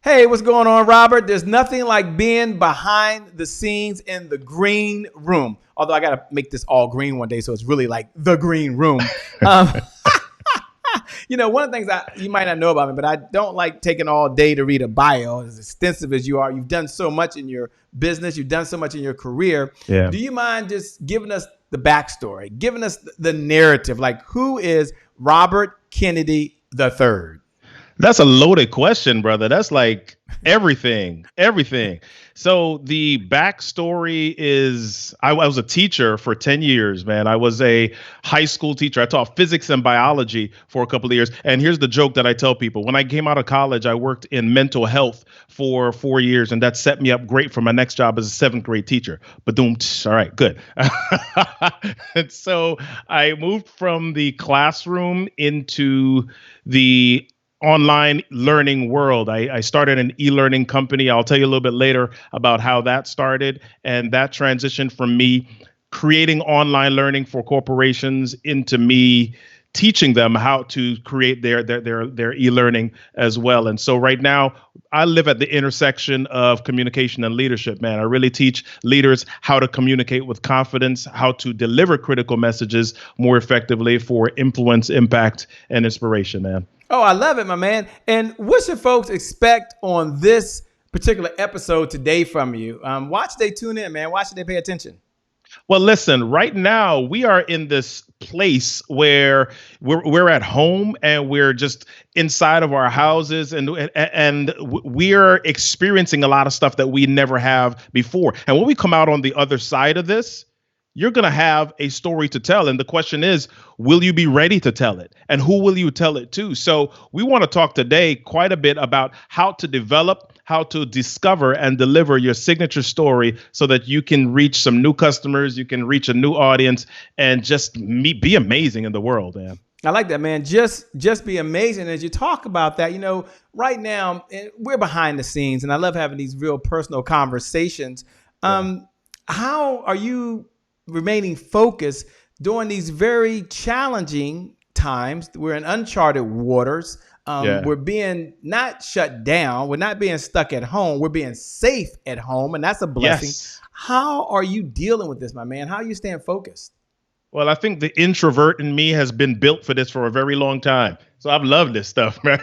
Hey, what's going on, Robert? There's nothing like being behind the scenes in the green room. Although I got to make this all green one day, so it's really like the green room. Um, One of the things you might not know about me, but I don't like taking all day to read a bio. As extensive as you are, you've done so much in your business, you've done so much in your career. Yeah. Do you mind just giving us the backstory, giving us the narrative? Like, who is Robert Kennedy III? That's a loaded question, brother. That's like everything. So the backstory is I was a teacher for 10 years, man. I was a high school teacher. I taught physics and biology for a couple of years. And here's the joke that I tell people. When I came out of college, I worked in mental health for 4 years, and that set me up great for my next job as a seventh grade teacher. All right, good. And so I moved from the classroom into the online learning world. I started an e-learning company. I'll tell you a little bit later about how that started, and that transitioned from me creating online learning for corporations into me teaching them how to create their e-learning as well. And so right now I live at the intersection of communication and leadership, man. I really teach leaders how to communicate with confidence, how to deliver critical messages more effectively for influence, impact, and inspiration, man. Oh, I love it, my man. And what should folks expect on this particular episode today from you? Why should they tune in, man? Why should they pay attention? Well, listen, right now we are in this place where we're at home and we're just inside of our houses and we're experiencing a lot of stuff that we never have before. And when we come out on the other side of this, you're going to have a story to tell. And the question is, will you be ready to tell it? And who will you tell it to? So we want to talk today quite a bit about how to develop, how to discover and deliver your signature story so that you can reach some new customers, you can reach a new audience, and just be amazing in the world, man. I like that, man. Just be amazing. As you talk about that, right now we're behind the scenes, and I love having these real personal conversations. How are you remaining focused during these very challenging times? We're in uncharted waters. We're being not shut down. We're not being stuck at home. We're being safe at home, and that's a blessing. Yes. How are you dealing with this, my man? How are you staying focused? Well, I think the introvert in me has been built for this for a very long time. So I've loved this stuff, man.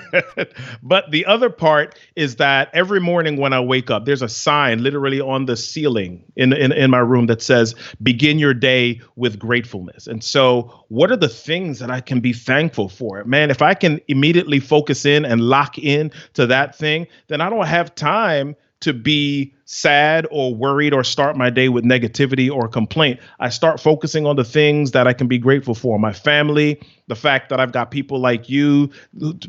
But the other part is that every morning when I wake up, there's a sign literally on the ceiling in my room that says, begin your day with gratefulness. And so what are the things that I can be thankful for? Man, if I can immediately focus in and lock in to that thing, then I don't have time to be sad or worried or start my day with negativity or complaint. I start focusing on the things that I can be grateful for. My family, the fact that I've got people like you,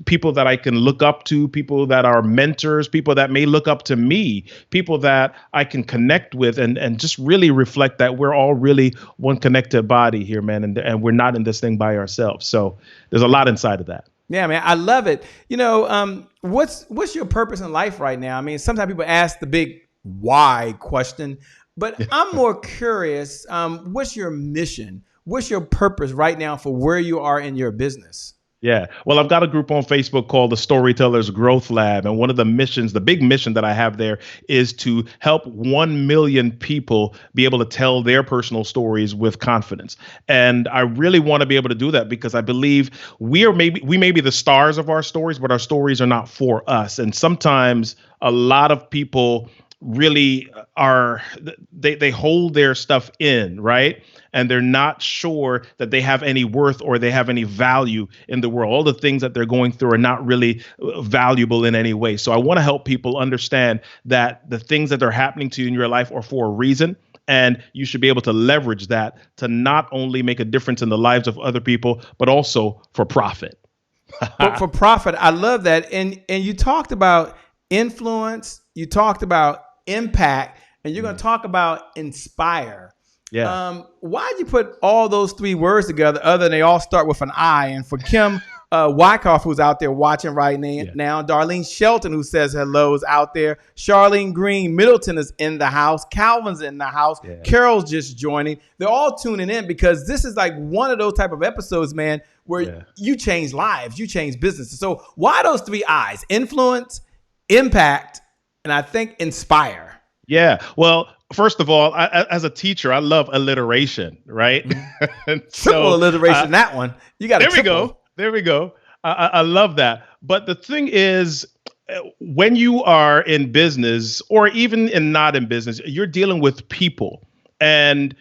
people that I can look up to, people that are mentors, people that may look up to me, people that I can connect with and just really reflect that we're all really one connected body here, man. And we're not in this thing by ourselves. So there's a lot inside of that. Yeah, man, I love it. What's your purpose in life right now? I mean, sometimes people ask the big why question, but I'm more curious. What's your mission? What's your purpose right now for where you are in your business? Yeah. Well, I've got a group on Facebook called the Storytellers Growth Lab. And one of the missions, the big mission that I have there is to help 1 million people be able to tell their personal stories with confidence. And I really want to be able to do that because I believe we may be the stars of our stories, but our stories are not for us. And sometimes a lot of people really they hold their stuff in, right? And they're not sure that they have any worth or they have any value in the world. All the things that they're going through are not really valuable in any way. So I want to help people understand that the things that are happening to you in your life are for a reason. And you should be able to leverage that to not only make a difference in the lives of other people, but also for profit. For profit. I love that. And you talked about influence. You talked about impact, and you're going to talk about inspire. Yeah. Why'd you put all those three words together other than they all start with an I? And for Kim Wyckoff, who's out there watching right now, Darlene Shelton, who says hello, is out there. Charlene Green Middleton is in the house. Calvin's in the house. Yeah. Carol's just joining. They're all tuning in because this is like one of those type of episodes, man, where you change lives, you change businesses. So why those three I's? Influence, impact, and I think inspire. Yeah. Well, first of all, as a teacher, I love alliteration, right? And Triple alliteration, that one. You got to there we go. There we go. I love that. But the thing is, when you are in business or even not in business, you're dealing with people, and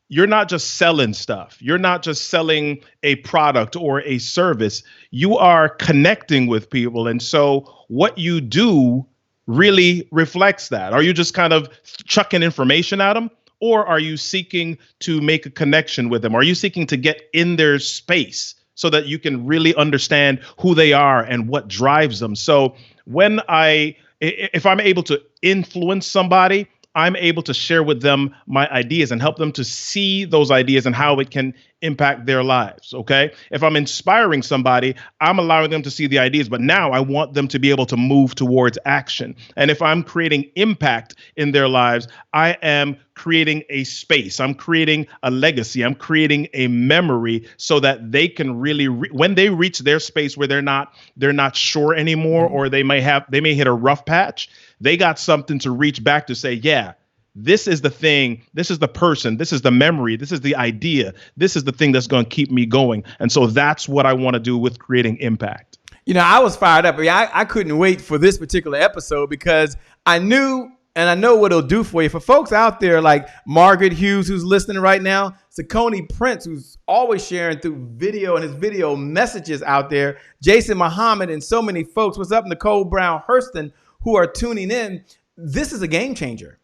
you're not just selling stuff. You're not just selling a product or a service. You are connecting with people. And so what you do really reflects that. Are you just kind of chucking information at them, or are you seeking to make a connection with them? Are you seeking to get in their space so that you can really understand who they are and what drives them? So if I'm able to influence somebody, I'm able to share with them my ideas and help them to see those ideas and how it can impact their lives. Okay. If I'm inspiring somebody, I'm allowing them to see the ideas, but now I want them to be able to move towards action. And if I'm creating impact in their lives, I am creating a space. I'm creating a legacy. I'm creating a memory so that they can really, when they reach their space where they're not sure anymore, or they may hit a rough patch, they got something to reach back to say, yeah, this is the thing. This is the person. This is the memory. This is the idea. This is the thing that's going to keep me going. And so that's what I want to do with creating impact. You know, I was fired up. I couldn't wait for this particular episode because I knew, and I know what it'll do for you. For folks out there like Margaret Hughes, who's listening right now, Sakoni Prince, who's always sharing through video and his video messages out there, Jason Muhammad, and so many folks. What's up, Nicole Brown Hurston, who are tuning in. This is a game changer.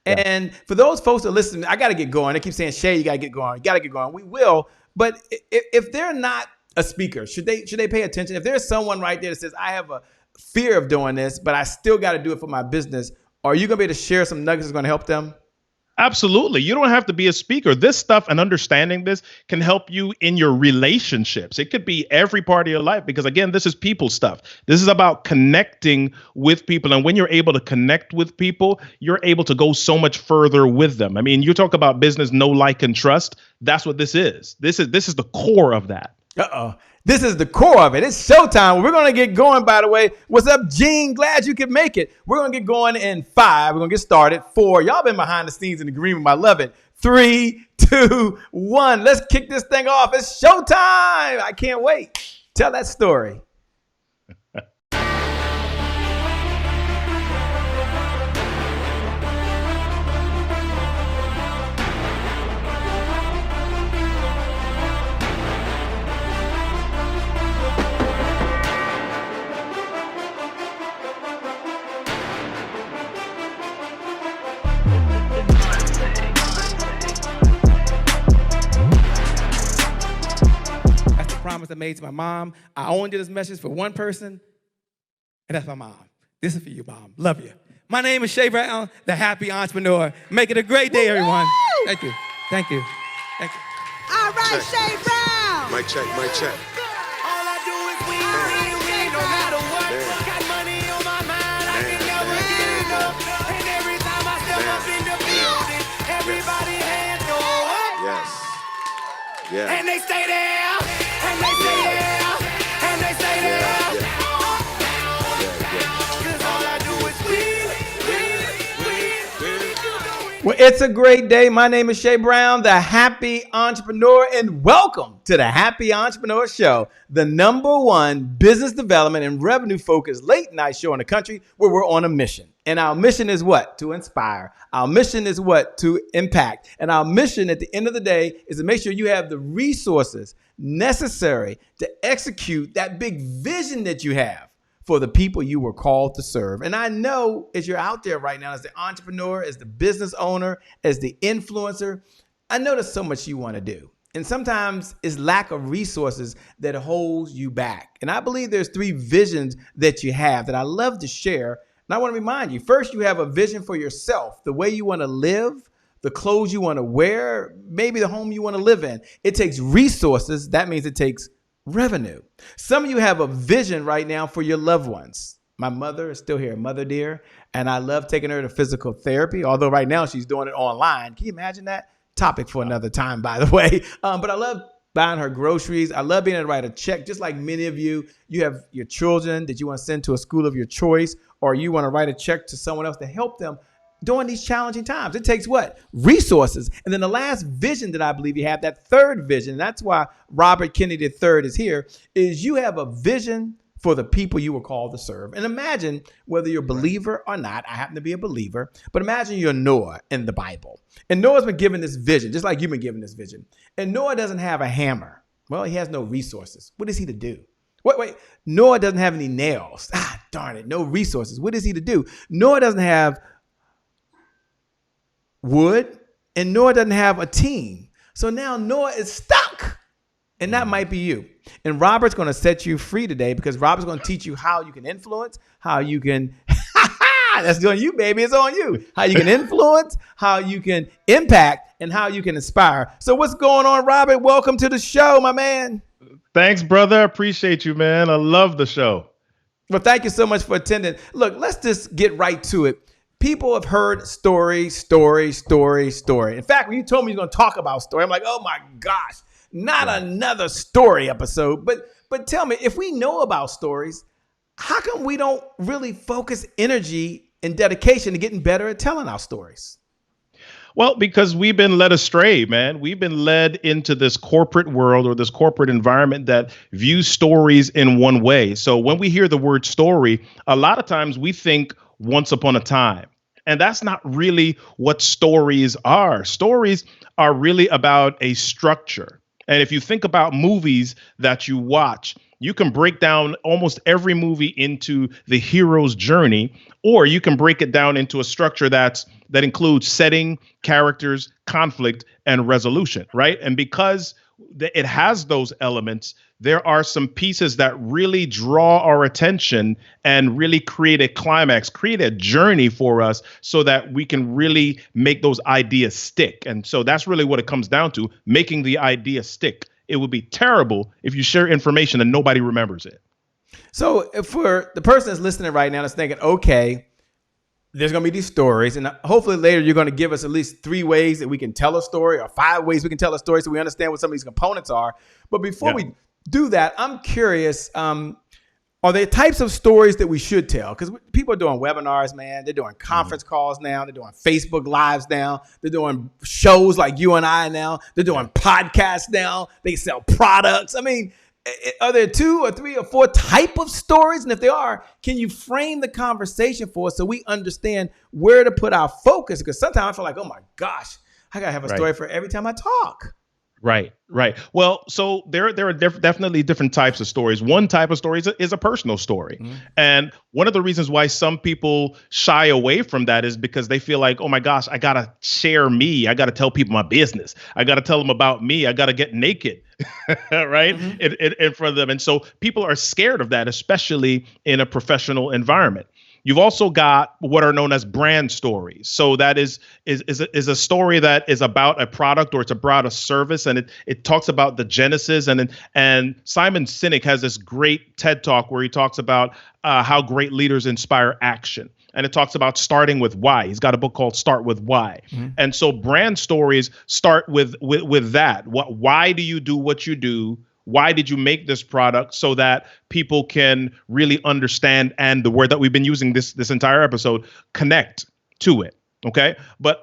Yeah. And for those folks that listen, I got to get going. They keep saying, Shay, you got to get going. You got to get going. We will. But if they're not a speaker, should they pay attention? If there's someone right there that says, I have a fear of doing this, but I still got to do it for my business, are you going to be able to share some nuggets that's going to help them? Absolutely. You don't have to be a speaker. This stuff and understanding this can help you in your relationships. It could be every part of your life because, again, this is people stuff. This is about connecting with people. And when you're able to connect with people, you're able to go so much further with them. I mean, you talk about business, know, like, and trust. That's what this is. This is the core of that. This is the core of it. It's showtime. We're going to get going, by the way. What's up, Gene? Glad you could make it. We're going to get going in 5. We're going to get started. 4. Y'all been behind the scenes in the green room. I love it. 3, 2, 1. Let's kick this thing off. It's showtime. I can't wait. Tell that story. Promise I made to my mom. I only did this message for one person, and that's my mom. This is for you, Mom. Love you. My name is Shay Brown, the happy entrepreneur. Make it a great day, everyone. Thank you. Thank you. Thank you. All right, Shay Brown. Mic check, mic check. All I do is win, no matter what. Got money on my mind, I can never get enough. And every time I step up in the building, everybody hands go up. Yes. Yeah. And they stay there, and they stay there, and they stay there. Cause all I do is win. Well, it's a great day. My name is Shay Brown, the happy entrepreneur, and welcome to the Happy Entrepreneur Show, the #1 business development and revenue focused late night show in the country where we're on a mission. And our mission is what? To inspire. Our mission is what? To impact. And our mission at the end of the day is to make sure you have the resources necessary to execute that big vision that you have for the people you were called to serve. And I know as you're out there right now, as the entrepreneur, as the business owner, as the influencer, I know there's so much you want to do. And sometimes it's lack of resources that holds you back. And I believe there's 3 visions that you have that I love to share. And I want to remind you, first, you have a vision for yourself, the way you want to live, the clothes you want to wear, maybe the home you want to live in. It takes resources. That means it takes revenue. Some of you have a vision right now for your loved ones. My mother is still here, Mother dear, and I love taking her to physical therapy, although right now she's doing it online. Can you imagine that? Topic for another time, by the way. But buying her groceries. I love being able to write a check, just like many of you. You have your children that you want to send to a school of your choice, or you want to write a check to someone else to help them during these challenging times. It takes what? Resources. And then the last vision that I believe you have, that third vision, and that's why Robert Kennedy III is here, is you have a vision for the people you were called to serve. And imagine whether you're a believer or not. I happen to be a believer, but imagine you're Noah in the Bible. And Noah's been given this vision, just like you've been given this vision. And Noah doesn't have a hammer. Well, he has no resources. What is he to do? Wait. Noah doesn't have any nails. Darn it. No resources. What is he to do? Noah doesn't have wood, and Noah doesn't have a team. So now Noah is stuck. And that might be you. And Robert's going to set you free today, because Robert's going to teach you how you can influence, how you can, that's on you, baby. It's on you. How you can influence, how you can impact, and how you can inspire. So what's going on, Robert? Welcome to the show, my man. Thanks, brother. Appreciate you, man. I love the show. Well, thank you so much for attending. Look, let's just get right to it. People have heard story. In fact, when you told me you're going to talk about story, I'm like, oh my gosh. Not another story episode, but tell me, if we know about stories, how come we don't really focus energy and dedication to getting better at telling our stories? Well, because we've been led astray, man. We've been led into this corporate world or this corporate environment that views stories in one way. So when we hear the word story, a lot of times we think once upon a time. And that's not really what stories are. Stories are really about a structure. And if you think about movies that you watch, you can break down almost every movie into the hero's journey, or you can break it down into a structure that includes setting, characters, conflict, and resolution, right? And because it has those elements, there are some pieces that really draw our attention and really create a climax, create a journey for us so that we can really make those ideas stick. And so that's really what it comes down to, making the idea stick. It would be terrible if you share information and nobody remembers it. So if for the person that's listening right now that's thinking, okay, there's going to be these stories, and hopefully later you're going to give us at least 3 ways that we can tell a story, or 5 ways we can tell a story, so we understand what some of these components are. But before we do that, I'm curious, are there types of stories that we should tell? Because people are doing webinars, man. They're doing conference calls now. They're doing Facebook Lives now. They're doing shows like you and I now. They're doing podcasts now. They sell products. I mean, are there 2 or 3 or 4 type of stories? And if there are, can you frame the conversation for us so we understand where to put our focus? Because sometimes I feel like, oh my gosh, I got to have a story for every time I talk. Right. Well, so there are definitely different types of stories. One type of story is a personal story. Mm-hmm. And one of the reasons why some people shy away from that is because they feel like, oh my gosh, I got to share me. I got to tell people my business. I got to tell them about me. I got to get naked, right, in front of them. And so people are scared of that, especially in a professional environment. You've also got what are known as brand stories. So that is a story that is about a product, or it's about a service, and it talks about the genesis. And Simon Sinek has this great TED Talk where he talks about how great leaders inspire action. And it talks about starting with why. He's got a book called Start With Why. Mm-hmm. And so brand stories start with that. Why do you do what you do? Why did you make this product, so that people can really understand, and the word that we've been using this entire episode, connect to it. Okay. But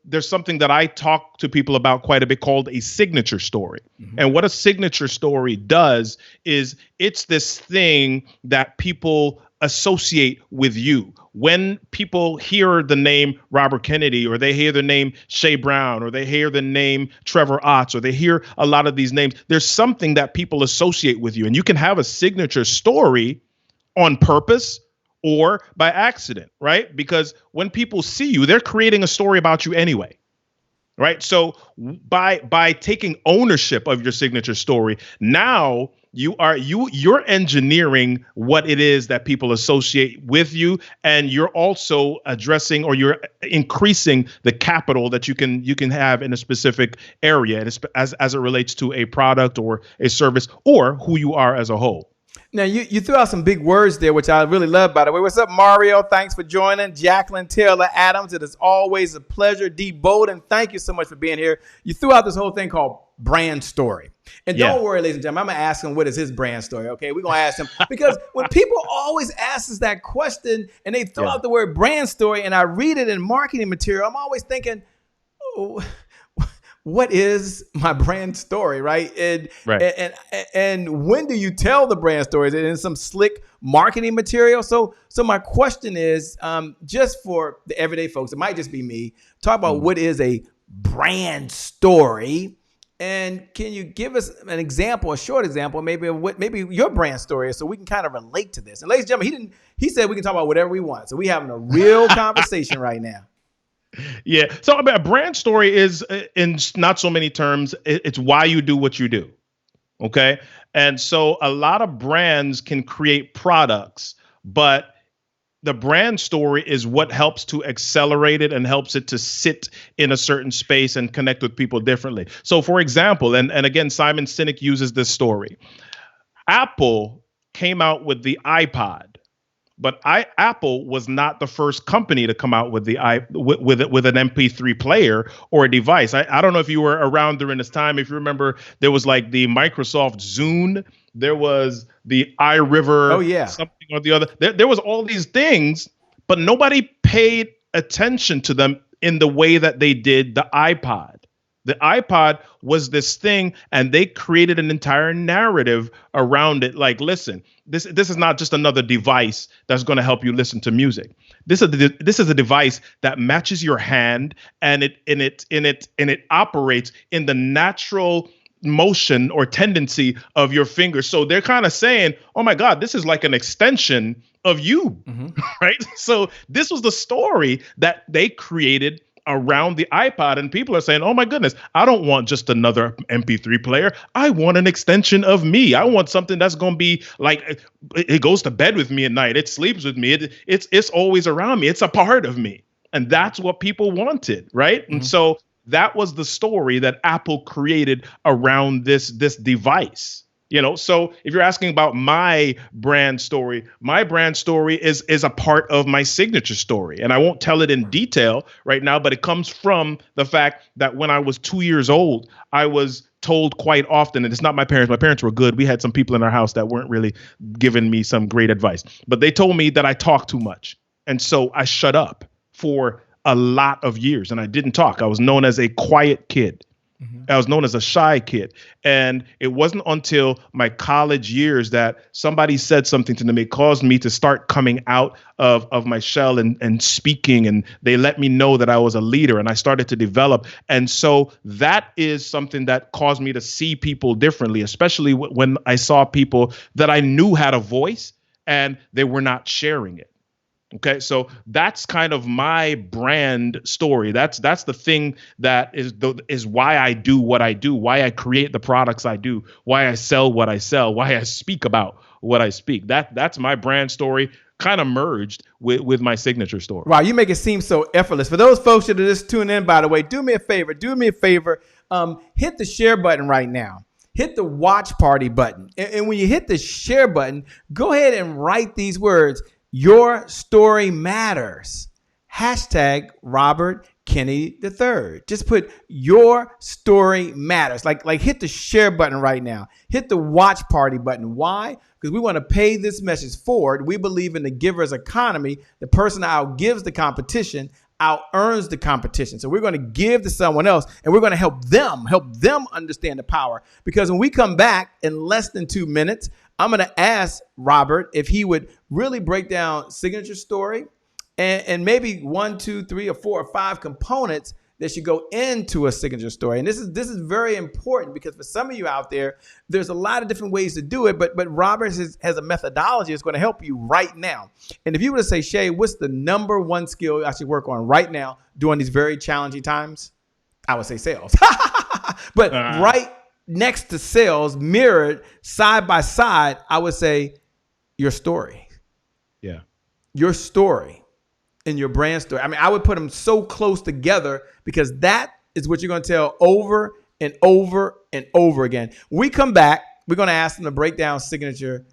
there's something that I talk to people about quite a bit called a signature story. Mm-hmm. And what a signature story does is it's this thing that people associate with you. When people hear the name Robert Kennedy, or they hear the name Shay Brown, or they hear the name Trevor Otts, or they hear a lot of these names, there's something that people associate with you. And you can have a signature story on purpose or by accident, right? Because when people see you, they're creating a story about you anyway. Right. So by taking ownership of your signature story, now you're engineering what it is that people associate with you, and you're also addressing, or you're increasing the capital that you can have in a specific area as it relates to a product or a service or who you are as a whole. Now, you threw out some big words there, which I really love, by the way. What's up, Mario? Thanks for joining. Jacqueline Taylor Adams, it is always a pleasure. D. Bowden, thank you so much for being here. You threw out this whole thing called brand story. And don't worry, ladies and gentlemen, I'm going to ask him what is his brand story, okay? We're going to ask him. Because when people always ask us that question and they throw out the word brand story and I read it in marketing material, I'm always thinking, oh, what is my brand story, right? And when do you tell the brand story? Is it in some slick marketing material? So my question is, just for the everyday folks, it might just be me, talk about what is a brand story, and can you give us an example, a short example, maybe of what maybe your brand story is, so we can kind of relate to this. And ladies and gentlemen, he said we can talk about whatever we want, so we having a real conversation right now. Yeah. So a brand story is, in not so many terms, it's why you do what you do. Okay. And so a lot of brands can create products, but the brand story is what helps to accelerate it and helps it to sit in a certain space and connect with people differently. So for example, and again, Simon Sinek uses this story. Apple came out with the iPod. But Apple was not the first company to come out with with an MP3 player or a device. I don't know if you were around during this time. If you remember, there was like the Microsoft Zune. There was the iRiver. Oh, yeah. Something or the other. There was all these things, but nobody paid attention to them in the way that they did the iPod. The iPod was this thing, and they created an entire narrative around it. Like, listen, this is not just another device that's going to help you listen to music. This is a device that matches your hand, and it operates in the natural motion or tendency of your fingers. So they're kind of saying, oh my God, this is like an extension of you, right? So this was the story that they created around the iPod, and people are saying, oh my goodness, I don't want just another MP3 player. I want an extension of me. I want something that's going to be like, it goes to bed with me at night. It sleeps with me. It's always around me. It's a part of me. And that's what people wanted, right? And so that was the story that Apple created around this device. You know, so if you're asking about my brand story is a part of my signature story. And I won't tell it in detail right now, but it comes from the fact that when I was 2 years old, I was told quite often, and it's not my parents. My parents were good. We had some people in our house that weren't really giving me some great advice, but they told me that I talk too much. And so I shut up for a lot of years and I didn't talk. I was known as a quiet kid. I was known as a shy kid. And it wasn't until my college years that somebody said something to me. It caused me to start coming out of my shell and speaking. And they let me know that I was a leader and I started to develop. And so that is something that caused me to see people differently, especially when I saw people that I knew had a voice and they were not sharing it. Okay, so that's kind of my brand story. That's the thing that is why I do what I do, why I create the products I do, why I sell what I sell, why I speak about what I speak. That's my brand story, kind of merged with my signature story. Wow, you make it seem so effortless. For those folks that are just tuning in, by the way, do me a favor. Hit the share button right now. Hit the watch party button. And when you hit the share button, go ahead and write these words. Your story matters. Hashtag Robert Kennedy III. Just put your story matters. Like hit the share button right now. Hit the watch party button. Why? Because we want to pay this message forward. We believe in the giver's economy. The person that outgives the competition out-earns the competition. So we're going to give to someone else and we're going to help them understand the power. Because when we come back in less than 2 minutes, I'm going to ask Robert if he would really break down signature story and maybe 1, 2, 3, or 4 or 5 components that should go into a signature story. And this is very important because for some of you out there, there's a lot of different ways to do it, but Robert has a methodology that's going to help you right now. And if you were to say, Shay, what's the number one skill I should work on right now during these very challenging times? I would say sales. But right next to sales, mirrored side by side, I would say your story. Yeah. Your story and your brand story. I mean, I would put them so close together because that is what you're going to tell over and over and over again. When we come back, we're going to ask them to break down signature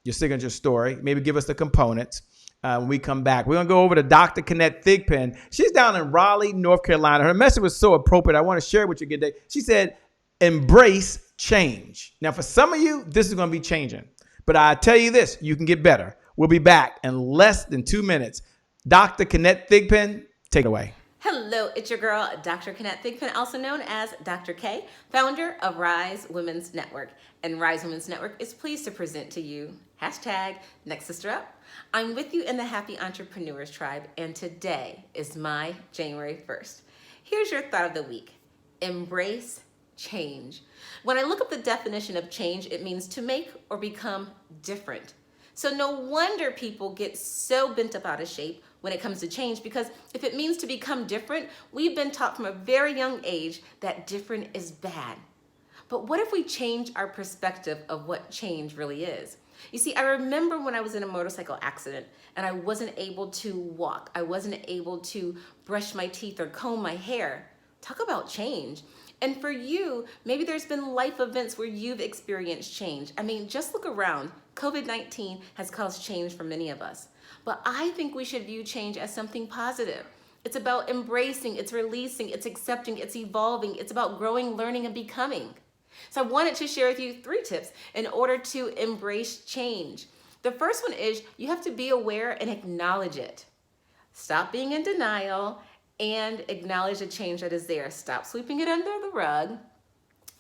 your signature story. Maybe give us the components. When we come back, we're going to go over to Dr. Kenneth Thigpen. She's down in Raleigh, North Carolina. Her message was so appropriate. I want to share it with you today. She said, embrace change. Now, for some of you, this is going to be changing. But I tell you this, you can get better. We'll be back in less than 2 minutes. Dr. Kenneth Thigpen, take it away. Hello, it's your girl, Dr. Kenneth Thigpen, also known as Dr. K, founder of Rise Women's Network. And Rise Women's Network is pleased to present to you #NextSisterUp. I'm with you in the Happy Entrepreneurs Tribe, and today is my January 1st. Here's your thought of the week. Embrace change. When I look up the definition of change, it means to make or become different. So no wonder people get so bent up out of shape when it comes to change, because if it means to become different, we've been taught from a very young age that different is bad. But what if we change our perspective of what change really is? You see, I remember when I was in a motorcycle accident and I wasn't able to walk. I wasn't able to brush my teeth or comb my hair. Talk about change. And for you, maybe there's been life events where you've experienced change. I mean, just look around. COVID-19 has caused change for many of us. But I think we should view change as something positive. It's about embracing, it's releasing, it's accepting, it's evolving. It's about growing, learning, and becoming. So I wanted to share with you 3 tips in order to embrace change. The first one is you have to be aware and acknowledge it. Stop being in denial and acknowledge the change that is there. Stop sweeping it under the rug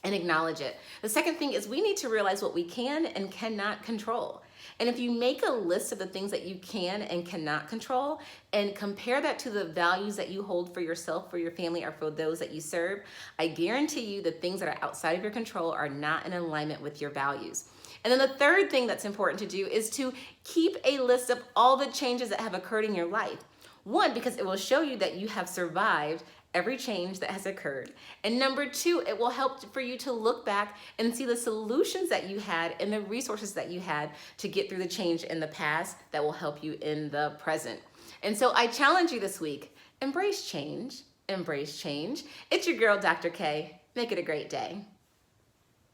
and acknowledge it. The second thing is we need to realize what we can and cannot control. And if you make a list of the things that you can and cannot control and compare that to the values that you hold for yourself, for your family, or for those that you serve, I guarantee you the things that are outside of your control are not in alignment with your values. And then the third thing that's important to do is to keep a list of all the changes that have occurred in your life. One, because it will show you that you have survived every change that has occurred. And number 2, it will help for you to look back and see the solutions that you had and the resources that you had to get through the change in the past that will help you in the present. And so I challenge you this week, embrace change, embrace change. It's your girl, Dr. K. Make it a great day.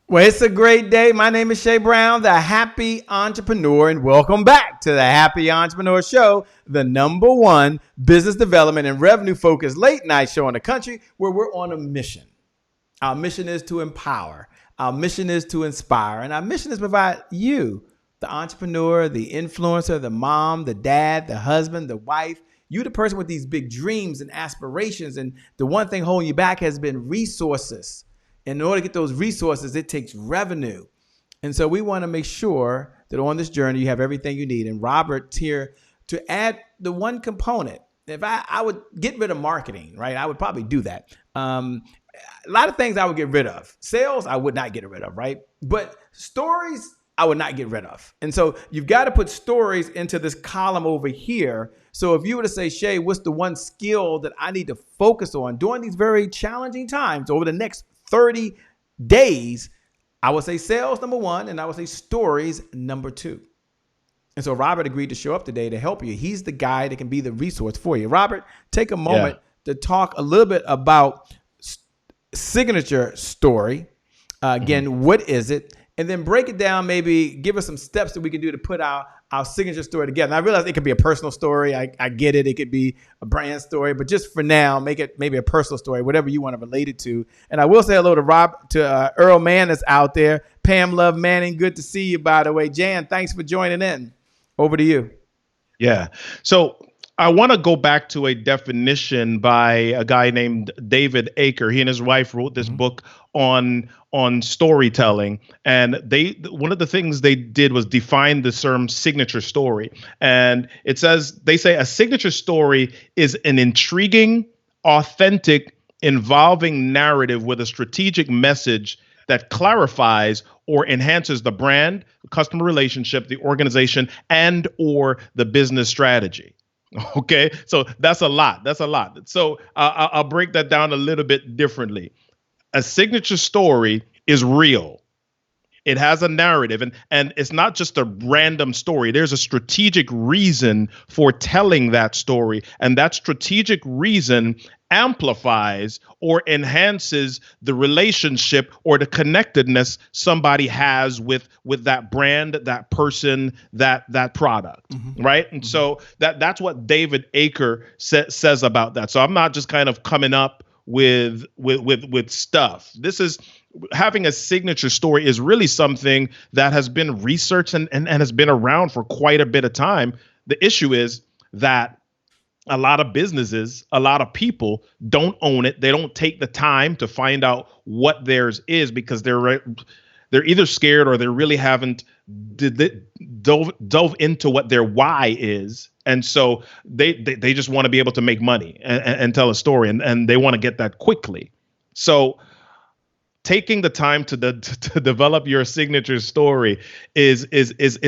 Well, it's a great day. My name is Shay Brown, the Happy Entrepreneur, and welcome back to the Happy Entrepreneur Show, the #1 business development and revenue-focused late-night show in the country where we're on a mission. Our mission is to empower. Our mission is to inspire. And our mission is to provide you, the entrepreneur, the influencer, the mom, the dad, the husband, the wife, you, the person with these big dreams and aspirations. And the one thing holding you back has been resources. In order to get those resources, it takes revenue. And so we want to make sure that on this journey, you have everything you need. And Robert's here to add the one component. If I would get rid of marketing, right? I would probably do that. A lot of things I would get rid of. Sales, I would not get rid of, right? But stories, I would not get rid of. And so you've got to put stories into this column over here. So if you were to say, Shay, what's the one skill that I need to focus on during these very challenging times over the next 30 days, I would say sales #1, and I would say stories #2. And so Robert agreed to show up today to help you. He's the guy that can be the resource for you. Robert, take a moment to talk a little bit about signature story. Again, what is it? And then break it down, maybe give us some steps that we can do to put our signature story together. And I realize it could be a personal story. I get it. It could be a brand story. But just for now, make it maybe a personal story, whatever you want to relate it to. And I will say hello to Earl Mann that's out there. Pam Love Manning, good to see you, by the way. Jan, thanks for joining in. Over to you. Yeah. So I want to go back to a definition by a guy named David Aker. He and his wife wrote this book on storytelling, and one of the things they did was define the term signature story. And they say a signature story is an intriguing, authentic, involving narrative with a strategic message that clarifies or enhances the brand, customer relationship, the organization, and or the business strategy. Okay, so that's a lot. So I'll break that down a little bit differently. A signature story is real. It has a narrative, and it's not just a random story. There's a strategic reason for telling that story, and that strategic reason amplifies or enhances the relationship or the connectedness somebody has with that brand, that person, that product, right? And so that's what David Aker says about that. So I'm not just kind of coming up with stuff. This is having a signature story is really something that has been researched and has been around for quite a bit of time. The issue is that a lot of businesses, a lot of people don't own it. They don't take the time to find out what theirs is because they're either scared or they really haven't dove into what their why is. And so they just want to be able to make money and tell a story, and they want to get that quickly. So taking the time to develop your signature story is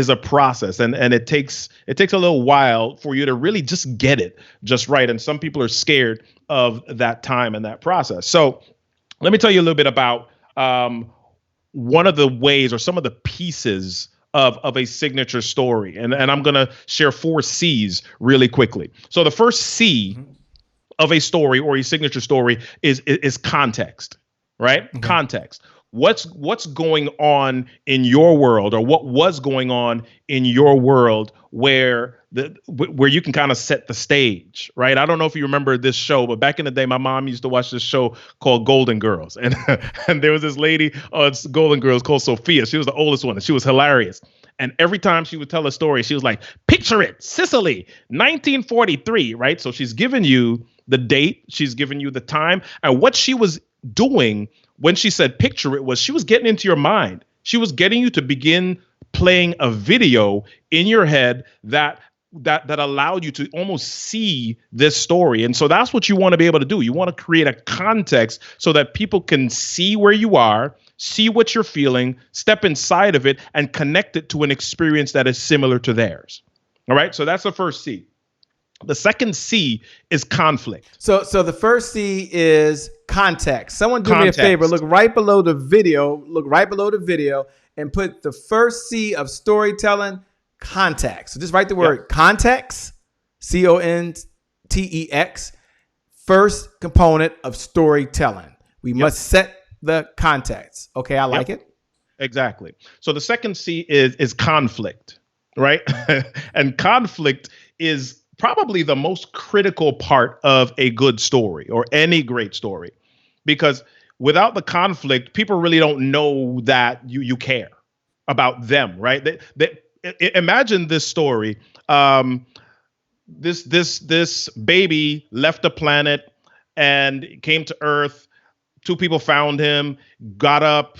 a process, and it takes a little while for you to really just get it just right. And some people are scared of that time and that process. So let me tell you a little bit about one of the ways or some of the pieces of a signature story. And I'm going to share 4 C's really quickly. So the first C of a story or a signature story is context. Right? Okay. Context. What's going on in your world, or what was going on in your world where you can kind of set the stage, right? I don't know if you remember this show, but back in the day, my mom used to watch this show called Golden Girls. And there was this lady on Golden Girls called Sophia. She was the oldest one, and she was hilarious. And every time she would tell a story, she was like, picture it, Sicily, 1943, right? So she's given you the date, she's given you the time, and what she was doing when she said picture it was she was getting into your mind. She was getting you to begin playing a video in your head that allowed you to almost see this story. And so that's what you want to be able to do. You want to create a context so that people can see where you are, see what you're feeling, step inside of it, and connect it to an experience that is similar to theirs. All right. So that's the first C. The second C is conflict. So the first C is context. Someone do me a favor. Look right below the video. And put the first C of storytelling, context. So just write the word context, CONTEX, first component of storytelling. We must set the context. Okay, I like it. Exactly. So the second C is conflict, right? And conflict is probably the most critical part of a good story or any great story, because without the conflict, people really don't know that you care about them, right? Imagine this story. This baby left the planet and came to Earth. 2 people found him, got up.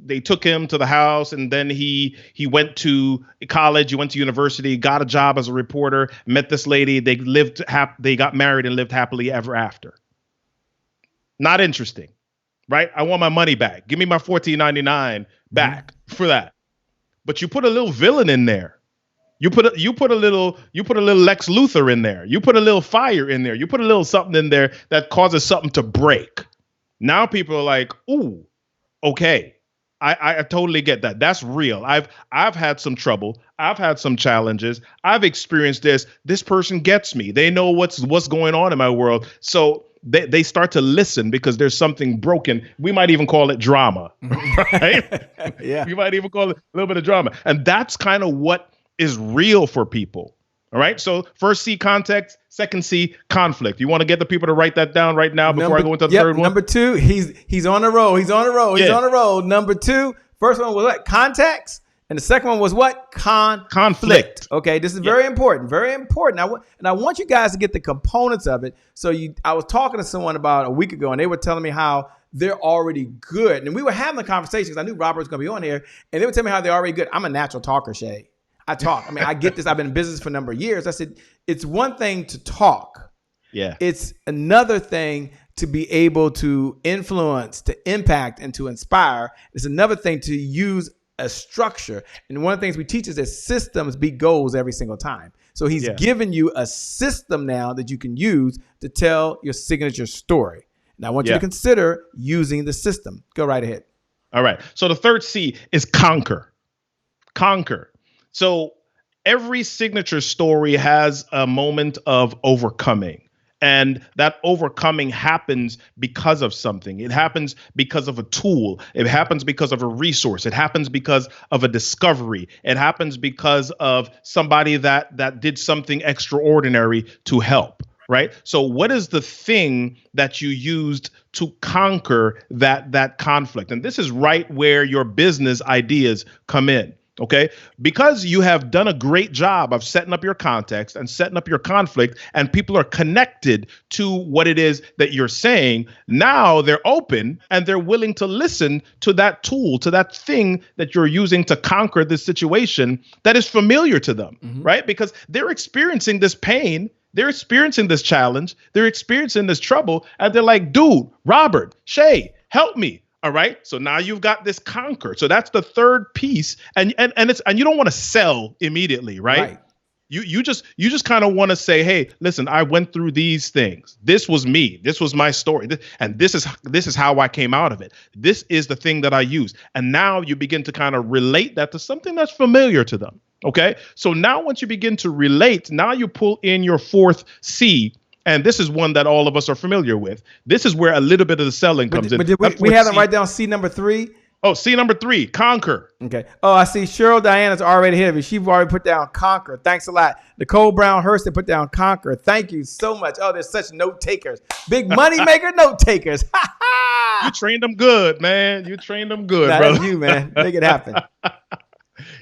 They took him to the house, and then he went to college. He went to university, got a job as a reporter, met this lady. They got married and lived happily ever after. Not interesting, right? I want my money back. Give me my $14.99 back for that. But you put a little villain in there. You put a little Lex Luthor in there. You put a little fire in there. You put a little something in there that causes something to break. Now people are like, ooh, okay. I totally get that. That's real. I've had some trouble. I've had some challenges. I've experienced this. This person gets me. They know what's going on in my world. So they start to listen because there's something broken. We might even call it drama, right? Yeah. You might even call it a little bit of drama. And that's kind of what is real for people. All right. So first C, context. Second C, conflict. You want to get the people to write that down right now before I go into the third one? Number 2, he's on the road. He's on the road. Number 2, first one was what? Context. And the second one was what? Conflict. Okay, this is very important. Very important. I want you guys to get the components of it. So I was talking to someone about a week ago, and they were telling me how they're already good. And we were having the conversation because I knew Robert was going to be on here, and they were telling me how they're already good. I'm a natural talker, Shay. I talk. I mean, I get this. I've been in business for a number of years. I said, it's one thing to talk. Yeah. It's another thing to be able to influence, to impact, and to inspire. It's another thing to use a structure. And one of the things we teach is that systems beat goals every single time. So he's given you a system now that you can use to tell your signature story. Now I want you to consider using the system. Go right ahead. All right. So the third C is conquer. Conquer. So every signature story has a moment of overcoming. And that overcoming happens because of something. It happens because of a tool. It happens because of a resource. It happens because of a discovery. It happens because of somebody that did something extraordinary to help. Right. So what is the thing that you used to conquer that conflict? And this is right where your business ideas come in. OK, because you have done a great job of setting up your context and setting up your conflict, and people are connected to what it is that you're saying. Now they're open and they're willing to listen to that tool, to that thing that you're using to conquer this situation that is familiar to them. Right. Because they're experiencing this pain. They're experiencing this challenge. They're experiencing this trouble. And they're like, dude, Robert, Shay, help me. All right. So now you've got this conquer. So that's the third piece. And you don't want to sell immediately. Right. You just kind of want to say, hey, listen, I went through these things. This was me. This was my story. And this is how I came out of it. This is the thing that I used. And now you begin to kind of relate that to something that's familiar to them. OK, so now once you begin to relate, now you pull in your fourth C. And this is one that all of us are familiar with. This is where a little bit of the selling comes in. But we had them write down C number 3. Oh, C number 3, conquer. Okay. Oh, I see Cheryl Diana's already ahead of you. She's already put down conquer. Thanks a lot. Nicole Brown Hurston put down conquer. Thank you so much. Oh, there's such note takers. Big money maker note takers. You trained them good, man. You trained them good, That's brother. you, man. Make it happen.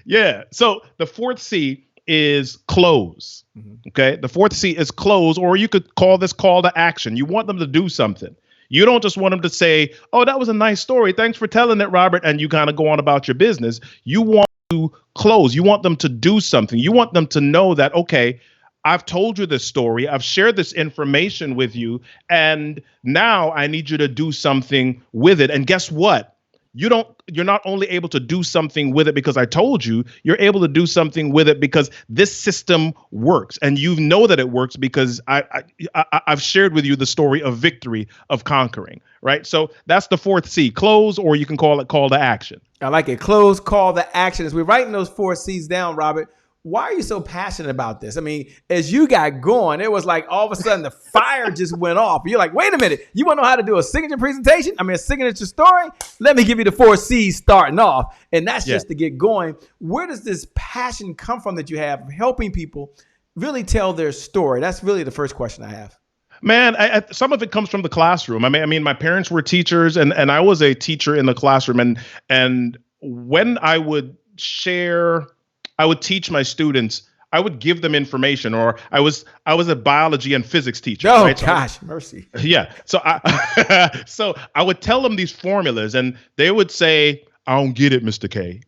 Yeah. So the fourth C is close. Okay. The fourth C is close, or you could call this call to action. You want them to do something. You don't just want them to say, oh, that was a nice story. Thanks for telling it, Robert. And you kind of go on about your business. You want to close. You want them to do something. You want them to know that, okay, I've told you this story. I've shared this information with you. And now I need you to do something with it. And guess what? You're not only able to do something with it because I told you, you're able to do something with it because this system works. And you know that it works because I've shared with you the story of victory, of conquering, right? So that's the fourth C, close, or you can call it call to action. I like it. Close, call to action. As we're writing those 4 C's down, Robert, why are you so passionate about this? I mean, as you got going, it was like all of a sudden the fire just went off. You're like, wait a minute. You want to know how to do a signature presentation? I mean, a signature story? Let me give you the 4 C's starting off. And that's just to get going. Where does this passion come from that you have of helping people really tell their story? That's really the first question I have. Man, some of it comes from the classroom. I mean, my parents were teachers, and I was a teacher in the classroom. And when I would teach my students, I would give them information, or I was a biology and physics teacher. Oh, right? gosh, mercy. Yeah. So I would tell them these formulas, and they would say, I don't get it, Mr. K.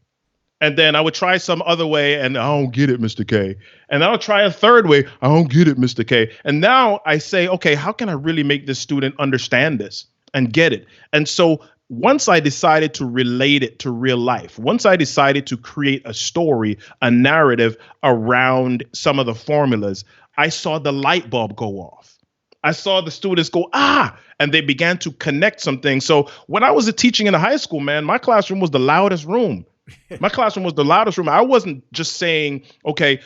And then I would try some other way, and I don't get it, Mr. K. And I would try a third way. I don't get it, Mr. K. And now I say, okay, how can I really make this student understand this and get it? And so once I decided to relate it to real life, once I decided to create a story, a narrative around some of the formulas, I saw the light bulb go off. I saw the students go, and they began to connect some things. So when I was teaching in a high school, man, my classroom was the loudest room. My classroom was the loudest room. I wasn't just saying, okay,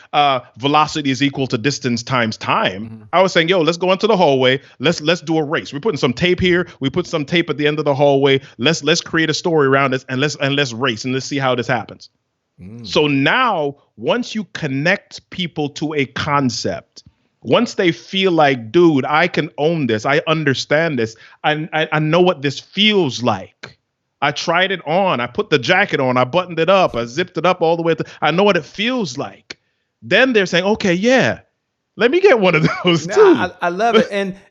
velocity is equal to distance times time. Mm-hmm. I was saying, yo, let's go into the hallway. Let's do a race. We're putting some tape here. We put some tape at the end of the hallway. Let's create a story around this, and let's race, and let's see how this happens. So now, once you connect people to a concept, once they feel like, dude, I can own this, I understand this, I know what this feels like. I tried it on. I put the jacket on. I buttoned it up. I zipped it up all the way. I know what it feels like. Then they're saying, okay, yeah, let me get one of those too. I love it.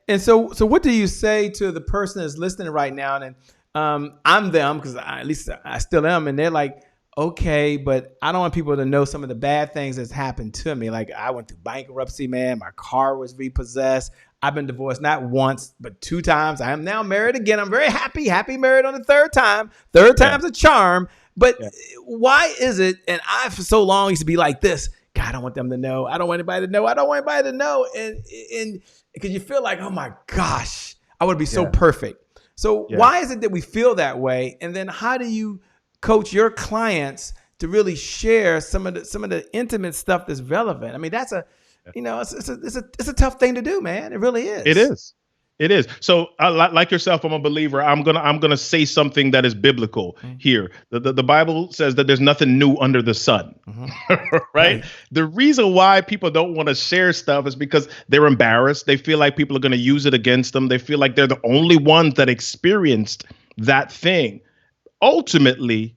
And so what do you say to the person that's listening right now? And I'm them, because at least I still am. And they're like, okay, but I don't want people to know some of the bad things that's happened to me. Like, I went through bankruptcy, man. My car was repossessed. I've been divorced not once, but 2 times. I am now married again. I'm very happy married on the 3rd time. 3rd time's a charm. But why is it? And I, for so long, used to be like this. God, I don't want them to know. I don't want anybody to know. I don't want anybody to know. And because you feel like, oh my gosh, I would be so perfect. So Yeah. why is it that we feel that way? And then how do you coach your clients to really share some of the intimate stuff that's relevant? I mean, that's it's a tough thing to do, man. It really is. It is. It is. So, like yourself, I'm a believer. I'm gonna say something that is biblical here. The Bible says that there's nothing new under the sun, right? The reason why people don't want to share stuff is because they're embarrassed. They feel like people are going to use it against them. They feel like they're the only ones that experienced that thing. Ultimately,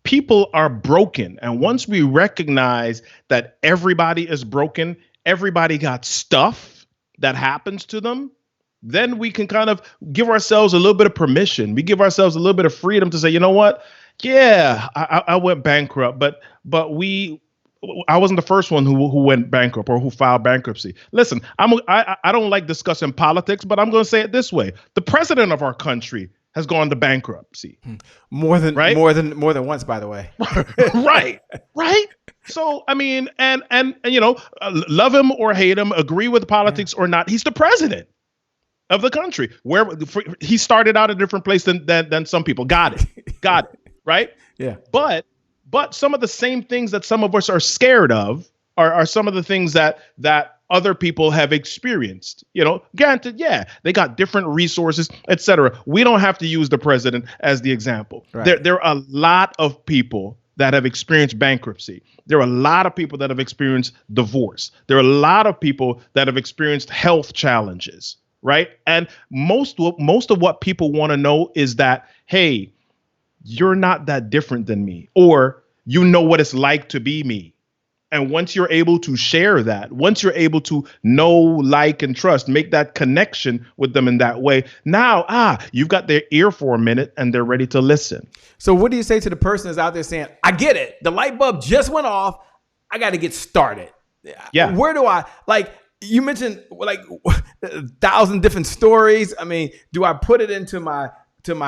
people are broken, and once we recognize that everybody is broken, everybody got stuff that happens to them, then we can kind of give ourselves a little bit of permission. We give ourselves a little bit of freedom to say, you know what? Yeah, I went bankrupt, but I wasn't the first one who went bankrupt or who filed bankruptcy. Listen, I don't like discussing politics, but I'm going to say it this way: the president of our country has gone to bankruptcy. More than once, by the way. Right. So, I mean, and love him or hate him, agree with politics or not, he's the president of the country. Where he started out a different place than some people. Got it. Right? Yeah. But some of the same things that some of us are scared of are some of the things that other people have experienced. Granted, yeah, they got different resources, etc. We don't have to use the president as the example. Right. There are a lot of people that have experienced bankruptcy. There are a lot of people that have experienced divorce. There are a lot of people that have experienced health challenges, right? And most of what people want to know is that, hey, you're not that different than me, or you know what it's like to be me. And once you're able to share that, once you're able to know, like, and trust, make that connection with them in that way, now, you've got their ear for a minute and they're ready to listen. So what do you say to the person that's out there saying, I get it, the light bulb just went off, I got to get started? Yeah. Where do I, like, you mentioned like 1,000 different stories. I mean, do I put it into my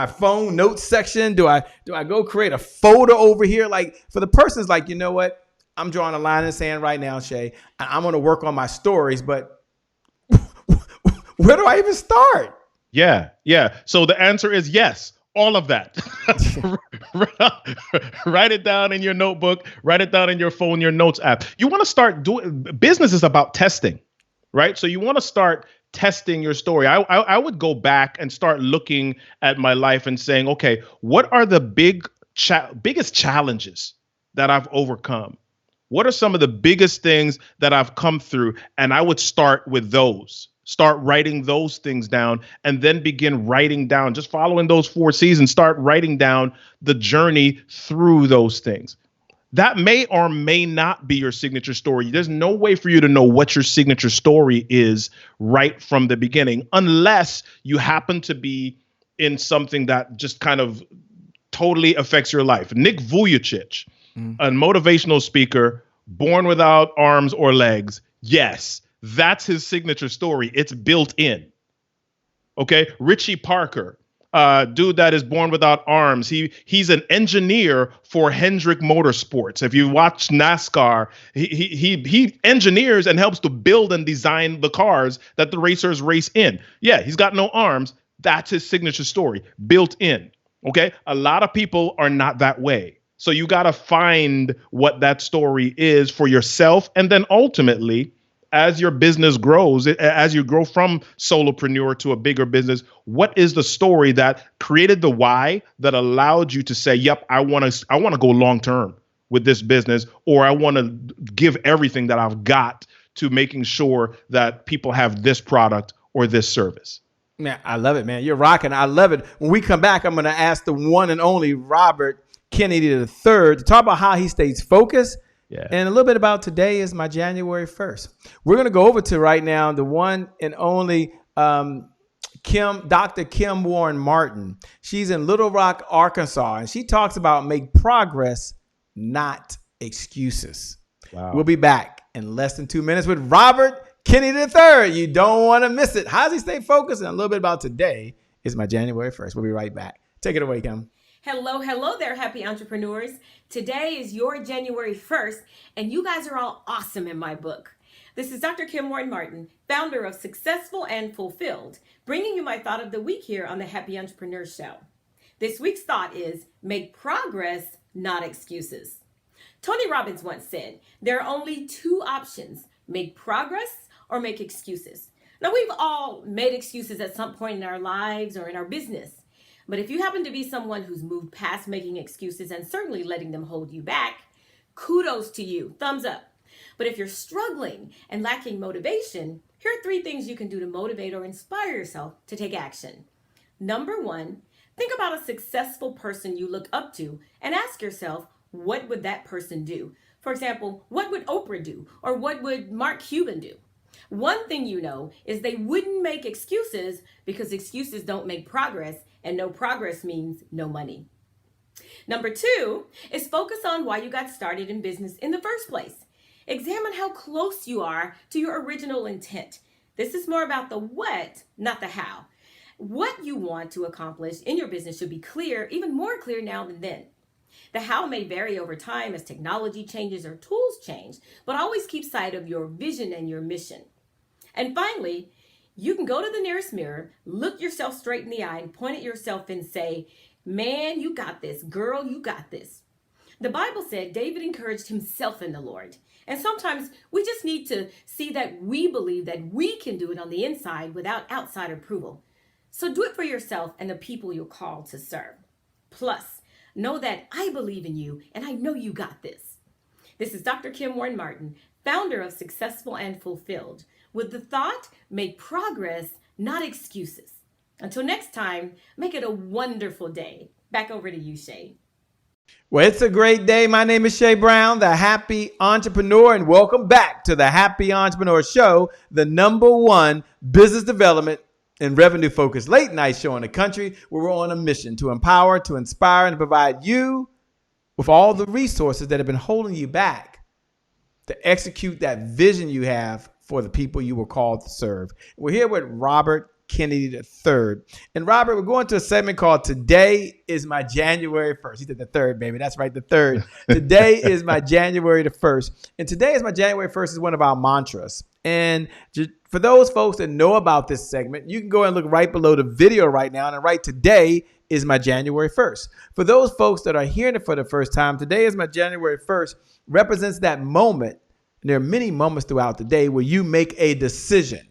phone notes section? Do I go create a folder over here? Like, for the person's like, you know what? I'm drawing a line in the sand right now, Shay. I'm going to work on my stories, but where do I even start? Yeah. So the answer is yes, all of that. Write it down in your notebook, write it down in your phone, your notes app. You want to start doing, business is about testing, right? So you want to start testing your story. I would go back and start looking at my life and saying, okay, what are the biggest challenges that I've overcome? What are some of the biggest things that I've come through? And I would start with those, start writing those things down, and then begin writing down, just following those 4 seasons, start writing down the journey through those things. That may or may not be your signature story. There's no way for you to know what your signature story is right from the beginning, unless you happen to be in something that just kind of totally affects your life. Nick Vujicic, a motivational speaker, born without arms or legs. Yes, that's his signature story. It's built in. Okay. Richie Parker, dude that is born without arms. He's an engineer for Hendrick Motorsports. If you watch NASCAR, he engineers and helps to build and design the cars that the racers race in. Yeah, he's got no arms. That's his signature story, built in. Okay. A lot of people are not that way. So you got to find what that story is for yourself. And then ultimately, as your business grows, as you grow from solopreneur to a bigger business, what is the story that created the why that allowed you to say, yep, I want to go long term with this business, or I want to give everything that I've got to making sure that people have this product or this service. Man, I love it, man. You're rocking. I love it. When we come back, I'm going to ask the one and only Robert Kennedy III to talk about how he stays focused. Yeah. And a little bit about today is my January 1st. We're going to go over to right now the one and only Dr. Kim Warren Martin. She's in Little Rock, Arkansas, and she talks about make progress, not excuses. Wow. We'll be back in less than 2 minutes with Robert Kennedy III. You don't want to miss it. How does he stay focused? And a little bit about today is my January 1st. We'll be right back. Take it away, Kim. Hello there, happy entrepreneurs. Today is your January 1st, and you guys are all awesome in my book. This is Dr. Kim Warren Martin, founder of Successful and Fulfilled, bringing you my thought of the week here on the Happy Entrepreneur Show. This week's thought is make progress, not excuses. Tony Robbins once said, there are only two options, make progress or make excuses. Now, we've all made excuses at some point in our lives or in our business. But if you happen to be someone who's moved past making excuses and certainly letting them hold you back, kudos to you, thumbs up. But if you're struggling and lacking motivation, here are 3 things you can do to motivate or inspire yourself to take action. Number 1, think about a successful person you look up to and ask yourself, what would that person do? For example, what would Oprah do? Or what would Mark Cuban do? One thing you know is they wouldn't make excuses because excuses don't make progress, and no progress means no money. Number 2 is focus on why you got started in business in the first place. Examine how close you are to your original intent. This is more about the what, not the how. What you want to accomplish in your business should be clear, even more clear now than then. The how may vary over time as technology changes or tools change, but always keep sight of your vision and your mission. And finally, you can go to the nearest mirror, look yourself straight in the eye, and point at yourself and say, man, you got this. Girl, you got this. The Bible said David encouraged himself in the Lord. And sometimes we just need to see that we believe that we can do it on the inside without outside approval. So do it for yourself and the people you're called to serve. Plus, know that I believe in you and I know you got this. This is Dr. Kim Warren Martin, founder of Successful and Fulfilled, with the thought, make progress, not excuses. Until next time, make it a wonderful day. Back over to you, Shay. Well, it's a great day. My name is Shay Brown, the Happy Entrepreneur, and welcome back to the Happy Entrepreneur Show, the #1 business development and revenue-focused late-night show in the country, where we're on a mission to empower, to inspire, and to provide you with all the resources that have been holding you back to execute that vision you have for the people you were called to serve. We're here with Robert Kennedy III. And Robert, we're going to a segment called Today is My January 1st. He said the 3rd, baby. That's right, the 3rd. Today is my January the 1st. And today is my January 1st is one of our mantras. And for those folks that know about this segment, you can go and look right below the video right now and write today is my January 1st. For those folks that are hearing it for the first time, today is my January 1st represents that moment. And there are many moments throughout the day where you make a decision.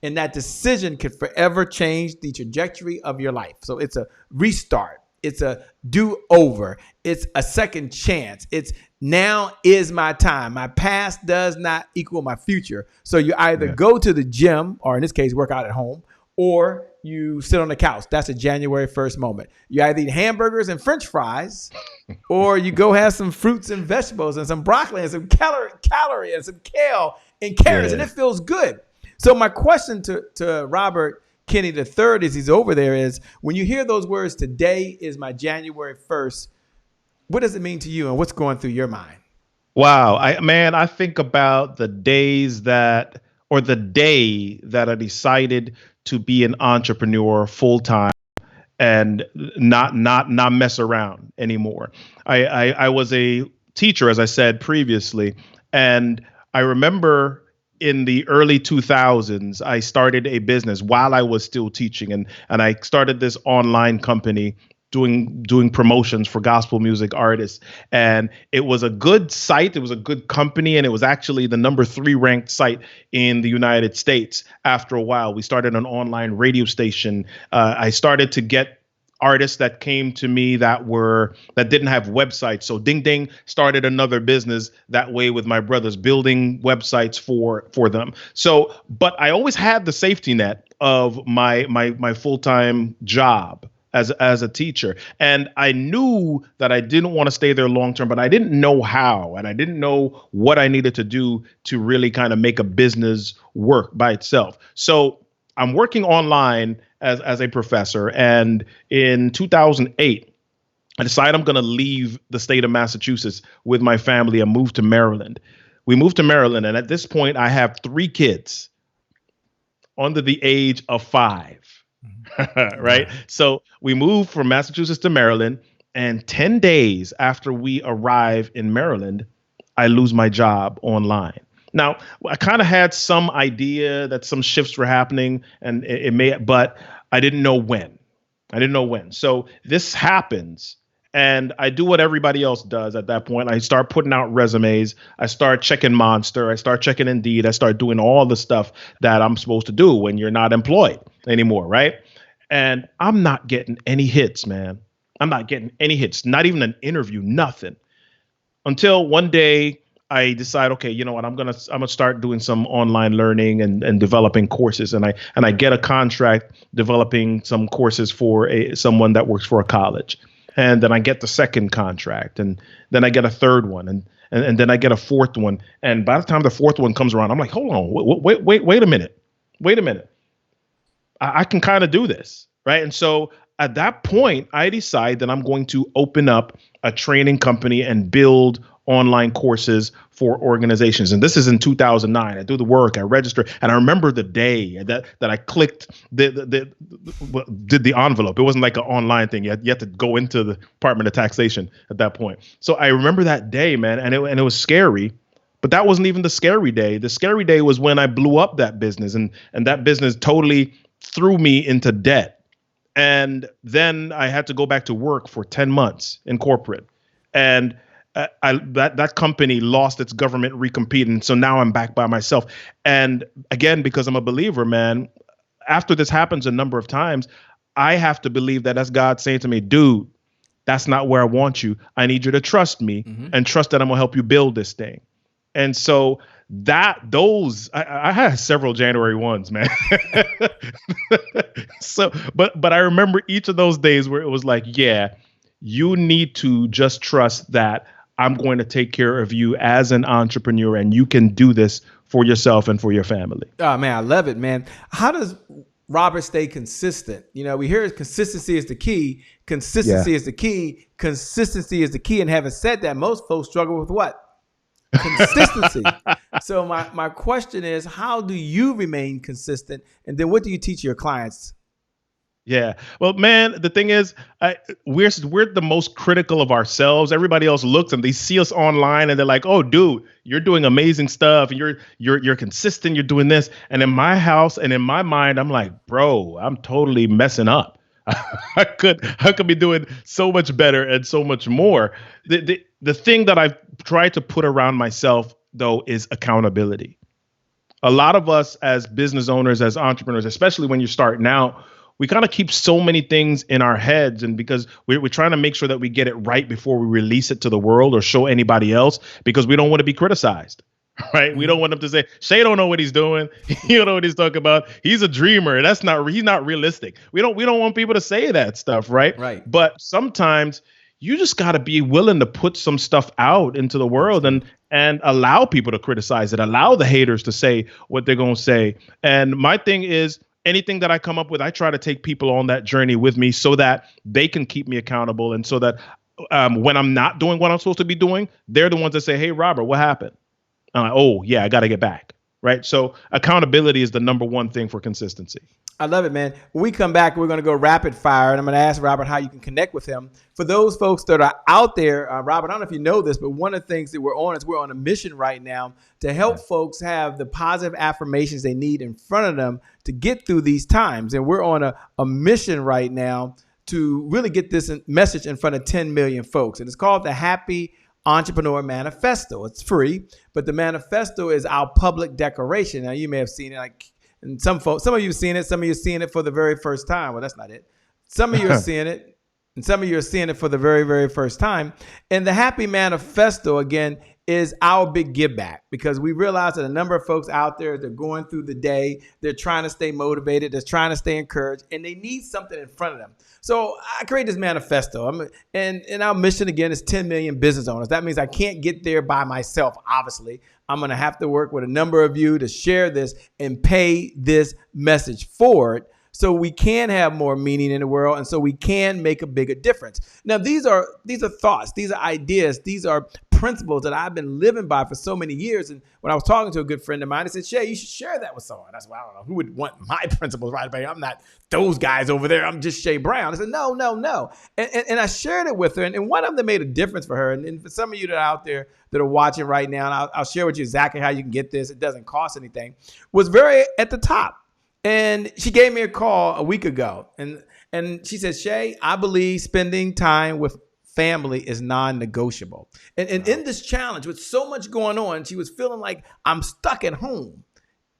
And that decision could forever change the trajectory of your life. So it's a restart. It's a do-over. It's a second chance. It's now is my time. My past does not equal my future. So you either go to the gym, or in this case, work out at home, or you sit on the couch. That's a January 1st moment. You either eat hamburgers and French fries, or you go have some fruits and vegetables and some broccoli and some celery and some kale and carrots, and it feels good. So my question to Robert Kennedy III, as he's over there, is when you hear those words, today is my January 1st, what does it mean to you and what's going through your mind? Wow. I think about the day that I decided to be an entrepreneur full time and not mess around anymore. I was a teacher, as I said previously, and I remember in the early 2000s, I started a business while I was still teaching, and I started this online company doing promotions for gospel music artists. And it was a good site. It was a good company. And it was actually the #3 ranked site in the United States. After a while, we started an online radio station. I started to get artists that came to me that didn't have websites. So Ding Ding started another business that way with my brothers, building websites for them. So, but I always had the safety net of my full-time job as a teacher. And I knew that I didn't want to stay there long term, but I didn't know how, and I didn't know what I needed to do to really kind of make a business work by itself. So I'm working online as a professor. And in 2008, I decided I'm going to leave the state of Massachusetts with my family and move to Maryland. We moved to Maryland. And at this point, I have 3 kids under the age of 5. Right. So we moved from Massachusetts to Maryland. And 10 days after we arrive in Maryland, I lose my job online. Now, I kind of had some idea that some shifts were happening, and but I didn't know when. So this happens, and I do what everybody else does at that point. I start putting out resumes. I start checking Monster. I start checking Indeed. I start doing all the stuff that I'm supposed to do when you're not employed anymore, right? And I'm not getting any hits, man. I'm not getting any hits, not even an interview, nothing. Until one day I decide, okay, you know what, I'm gonna start doing some online learning and developing courses, and I get a contract developing some courses for someone that works for a college, and then I get the second contract, and then I get a third one, and then I get a fourth one, and by the time the fourth one comes around, I'm like, hold on, wait a minute, I can kind of do this, right? And so at that point, I decide that I'm going to open up a training company and build online courses for organizations. And this is in 2009. I do the work, I register, and I remember the day that I clicked did the envelope. It wasn't like an online thing. You had to go into the Department of Taxation at that point. So I remember that day, man, and it was scary. But that wasn't even the scary day. The scary day was when I blew up that business, and that business totally threw me into debt. And then I had to go back to work for 10 months in corporate. And that company lost its government recompete. And so now I'm back by myself. And again, because I'm a believer, man, after this happens a number of times, I have to believe that that's God saying to me, dude, that's not where I want you. I need you to trust me and trust that I'm going to help you build this thing. And so I had several January 1s, man. So, but I remember each of those days where it was like, yeah, you need to just trust that I'm going to take care of you as an entrepreneur, and you can do this for yourself and for your family. Oh man, I love it, man. How does Robert stay consistent? You know, we hear consistency is the key. Consistency is the key. Consistency is the key. And having said that, most folks struggle with what? Consistency. So my question is, how do you remain consistent? And then what do you teach your clients? Yeah. Well, man, the thing is, we're the most critical of ourselves. Everybody else looks and they see us online and they're like, "Oh, dude, you're doing amazing stuff, and you're consistent. You're doing this." And in my house and in my mind, I'm like, "Bro, I'm totally messing up. I could be doing so much better and so much more." The thing that I've tried to put around myself, though, is accountability. A lot of us as business owners, as entrepreneurs, especially when you're starting out, we kind of keep so many things in our heads, and because we're trying to make sure that we get it right before we release it to the world or show anybody else, because we don't want to be criticized, right? We don't want them to say, Shay don't know what he's doing. He don't know what he's talking about. He's a dreamer. He's not realistic. We don't want people to say that stuff, right? Right. But sometimes you just got to be willing to put some stuff out into the world and allow people to criticize it, allow the haters to say what they're going to say. And my thing is, anything that I come up with, I try to take people on that journey with me so that they can keep me accountable, and so that when I'm not doing what I'm supposed to be doing, they're the ones that say, "Hey, Robert, what happened?" I'm like, "Oh, yeah, I got to get back." Right. So accountability is the number one thing for consistency. I love it, man. When we come back, we're going to go rapid fire, and I'm going to ask Robert how you can connect with him. For those folks that are out there, Robert, I don't know if you know this, but one of the things that we're on a mission right now to help folks have the positive affirmations they need in front of them to get through these times. And we're on a mission right now to really get this message in front of 10 million folks. And it's called the Happy Entrepreneur Manifesto. It's free, but the manifesto is our public declaration. Now, you may have seen it, and some of you have seen it, some of you are seeing it for the very first time. Well, that's not it. Some of you are seeing it, and some of you are seeing it for the very, very first time. And the Happy Manifesto, again, is our big give back, because we realize that a number of folks out there, they're going through the day, they're trying to stay motivated, they're trying to stay encouraged, and they need something in front of them. So I created this manifesto, and our mission, again, is 10 million business owners. That means I can't get there by myself, obviously. I'm going to have to work with a number of you to share this and pay this message forward, so we can have more meaning in the world, and so we can make a bigger difference. Now, these are thoughts, these are ideas, these are principles that I've been living by for so many years. And when I was talking to a good friend of mine, he said, Shay, you should share that with someone. I said, well, I don't know who would want my principles right away. I'm not those guys over there. I'm just Shay Brown. I said, no. And I shared it with her. And one of them made a difference for her. And for some of you that are out there that are watching right now, and I'll share with you exactly how you can get this. It doesn't cost anything. Was very at the top. And she gave me a call a week ago. And she said, Shay, I believe spending time with family is non-negotiable. And in this challenge with so much going on, she was feeling like I'm stuck at home.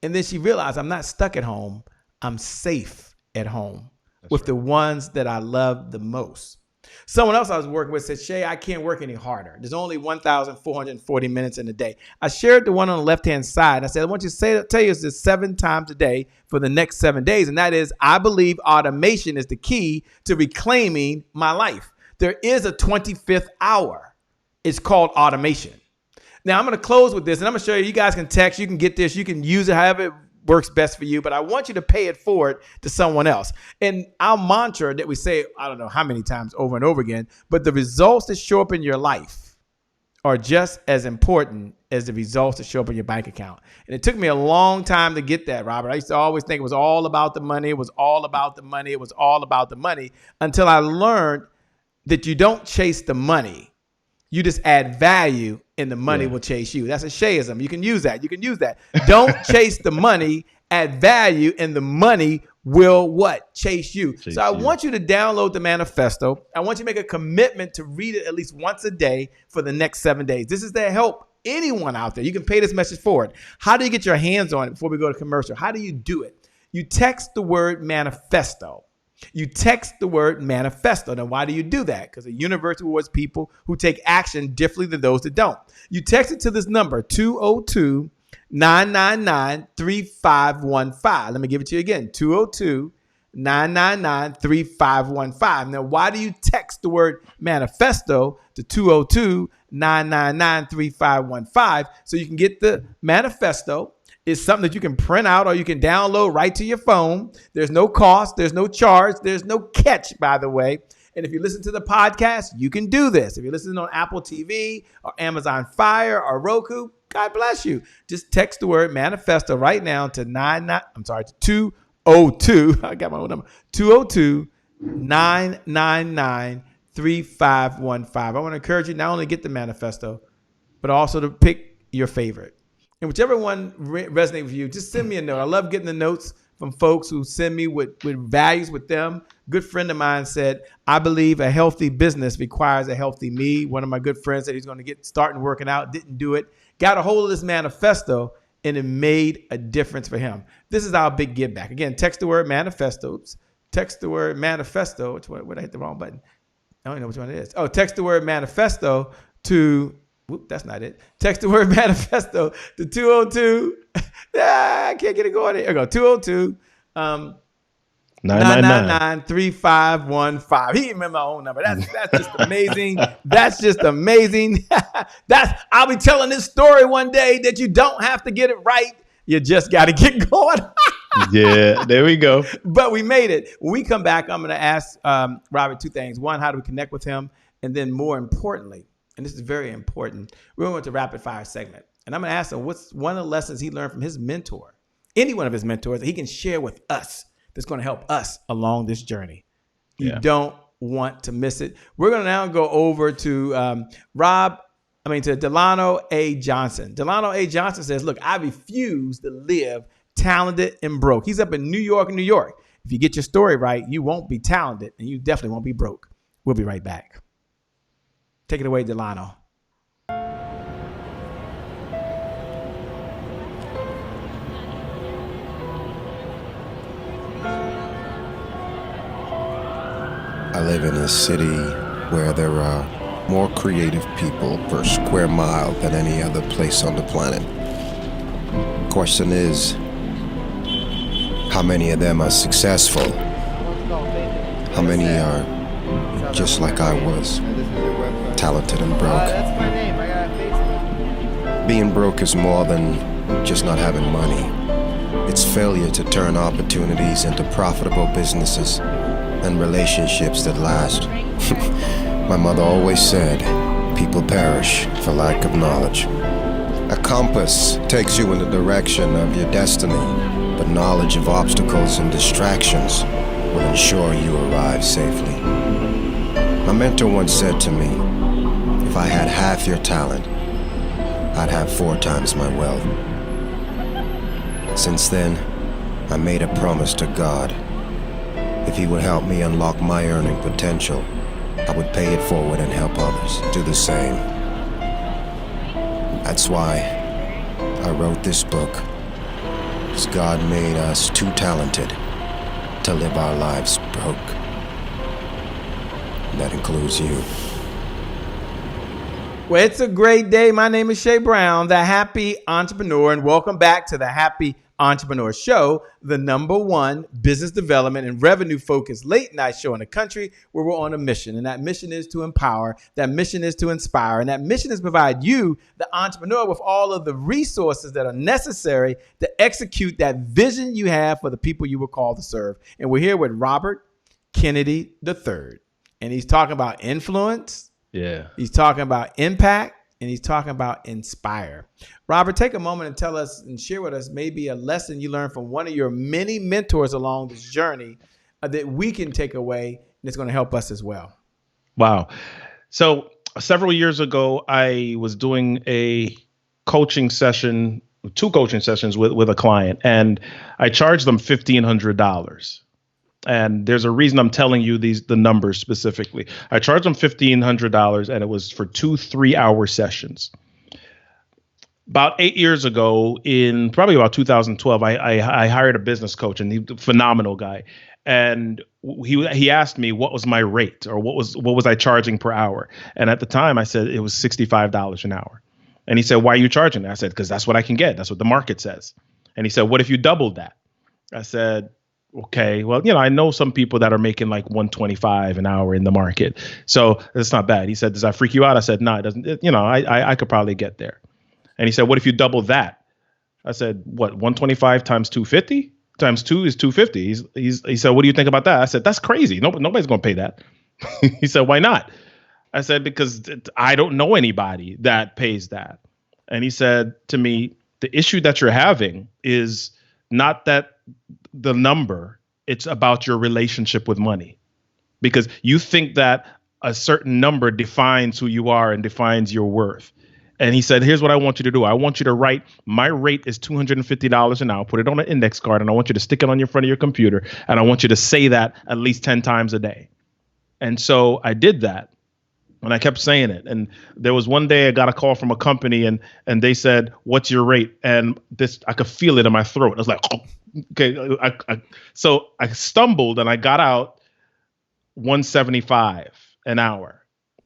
And then she realized I'm not stuck at home. I'm safe at home with the ones that I love the most. Someone else I was working with said, Shay, I can't work any harder. There's only 1,440 minutes in a day. I shared the one on the left-hand side. I said, I want you to tell you this 7 times a day for the next 7 days. And that is, I believe automation is the key to reclaiming my life. There is a 25th hour. It's called automation. Now, I'm going to close with this, and I'm going to show you. You guys can text. You can get this. You can use it however it works best for you. But I want you to pay it forward to someone else. And our mantra that we say, I don't know how many times over and over again, but the results that show up in your life are just as important as the results that show up in your bank account. And it took me a long time to get that, Robert. I used to always think it was all about the money. It was all about the money. It was all about the money until I learned that you don't chase the money. You just add value and the money will chase you. That's a Shayism. You can use that. Don't chase the money, add value, and the money will what? Chase you. So I want you to download the manifesto. I want you to make a commitment to read it at least once a day for the next 7 days. This is to help anyone out there. You can pay this message forward. How do you get your hands on it before we go to commercial? How do you do it? You text the word manifesto. You text the word manifesto. Now, why do you do that? Because the universe rewards people who take action differently than those that don't. You text it to this number, 202-999-3515. Let me give it to you again, 202-999-3515. Now, why do you text the word manifesto to 202-999-3515? So you can get the manifesto. It's something that you can print out or you can download right to your phone. There's no cost. There's no charge. There's no catch, by the way. And if you listen to the podcast, you can do this. If you're listening on Apple TV or Amazon Fire or Roku, God bless you. Just text the word manifesto right now to 202. I got my own number. 202-999-3515. I want to encourage you not only to get the manifesto, but also to pick your favorite. And whichever one resonates with you, just send me a note. I love getting the notes from folks who send me with values with them. Good friend of mine said, I believe a healthy business requires a healthy me. One of my good friends said he's going to get starting working out, didn't do it. Got a hold of this manifesto, and it made a difference for him. This is our big give back. Again, text the word manifesto. Oops. Text the word manifesto. Which one? Where did I hit the wrong button? I don't know which one it is. Oh, text the word manifesto to... Whoop, that's not it. Text the word manifesto to 202. I can't get it going. Here we go. 202 999-3515. He remember my own number. That's just amazing. That's just amazing. I'll be telling this story one day that you don't have to get it right. You just got to get going. Yeah, there we go. But we made it. When we come back, I'm going to ask Robert 2 things. One, how do we connect with him? And then more importantly, and this is very important, we're going to rapid fire segment. And I'm going to ask him what's one of the lessons he learned from his mentor, any one of his mentors that he can share with us that's going to help us along this journey. You don't want to miss it. We're going to now go over to Delano A. Johnson. Delano A. Johnson says, look, I refuse to live talented and broke. He's up in New York. If you get your story right, you won't be talented and you definitely won't be broke. We'll be right back. Take it away, Delano. I live in a city where there are more creative people per square mile than any other place on the planet. The question is, how many of them are successful? How many are just like I was, talented and broke? Being broke is more than just not having money. It's failure to turn opportunities into profitable businesses and relationships that last. My mother always said, people perish for lack of knowledge. A compass takes you in the direction of your destiny, but knowledge of obstacles and distractions will ensure you arrive safely. My mentor once said to me, if I had half your talent, I'd have 4 times my wealth. Since then, I made a promise to God. If he would help me unlock my earning potential, I would pay it forward and help others do the same. That's why I wrote this book, because God made us too talented to live our lives broke. That includes you. Well, it's a great day. My name is Shay Brown, the Happy Entrepreneur, and welcome back to the Happy Entrepreneur Show, the #1 business development and revenue focused late night show in the country, where we're on a mission. And that mission is to empower, that mission is to inspire, and that mission is to provide you, the entrepreneur, with all of the resources that are necessary to execute that vision you have for the people you were called to serve. And we're here with Robert Kennedy III, and he's talking about influence. Yeah. He's talking about impact, and he's talking about inspire. Robert, take a moment and tell us and share with us maybe a lesson you learned from one of your many mentors along this journey that we can take away, and it's going to help us as well. Wow. So several years ago, I was doing a coaching session, 2 coaching sessions with a client, and I charged them $1,500. And there's a reason I'm telling you the numbers specifically. I charged them $1,500, and it was for 2 3-hour sessions. About 8 years ago, in probably about 2012, I hired a business coach, and he's a phenomenal guy. And he asked me what was my rate, or what was I charging per hour. And at the time, I said it was $65 an hour. And he said, "Why are you charging that?" I said, "Because that's what I can get. That's what the market says." And he said, "What if you doubled that?" I said, "Okay, well, I know some people that are making like $125 an hour in the market, so it's not bad." He said, "Does that freak you out?" I said, "No, it doesn't. I could probably get there." And he said, "What if you double that?" I said, "What? 125 times 250 times 2 is 250." He said, "What do you think about that?" I said, "That's crazy. Nobody's going to pay that." He said, "Why not?" I said, "Because I don't know anybody that pays that." And he said to me, "The issue that you're having is not that the number, it's about your relationship with money, because you think that a certain number defines who you are and defines your worth." And he said, "Here's what I want you to do. I want you to write, my rate is $250 an hour, put it on an index card, and I want you to stick it on your front of your computer. And I want you to say that at least 10 times a day." And so I did that. And I kept saying it. And there was one day I got a call from a company, and they said, "What's your rate?" And I could feel it in my throat. I was like, "Oh, okay." So I stumbled and I got out $175 an hour.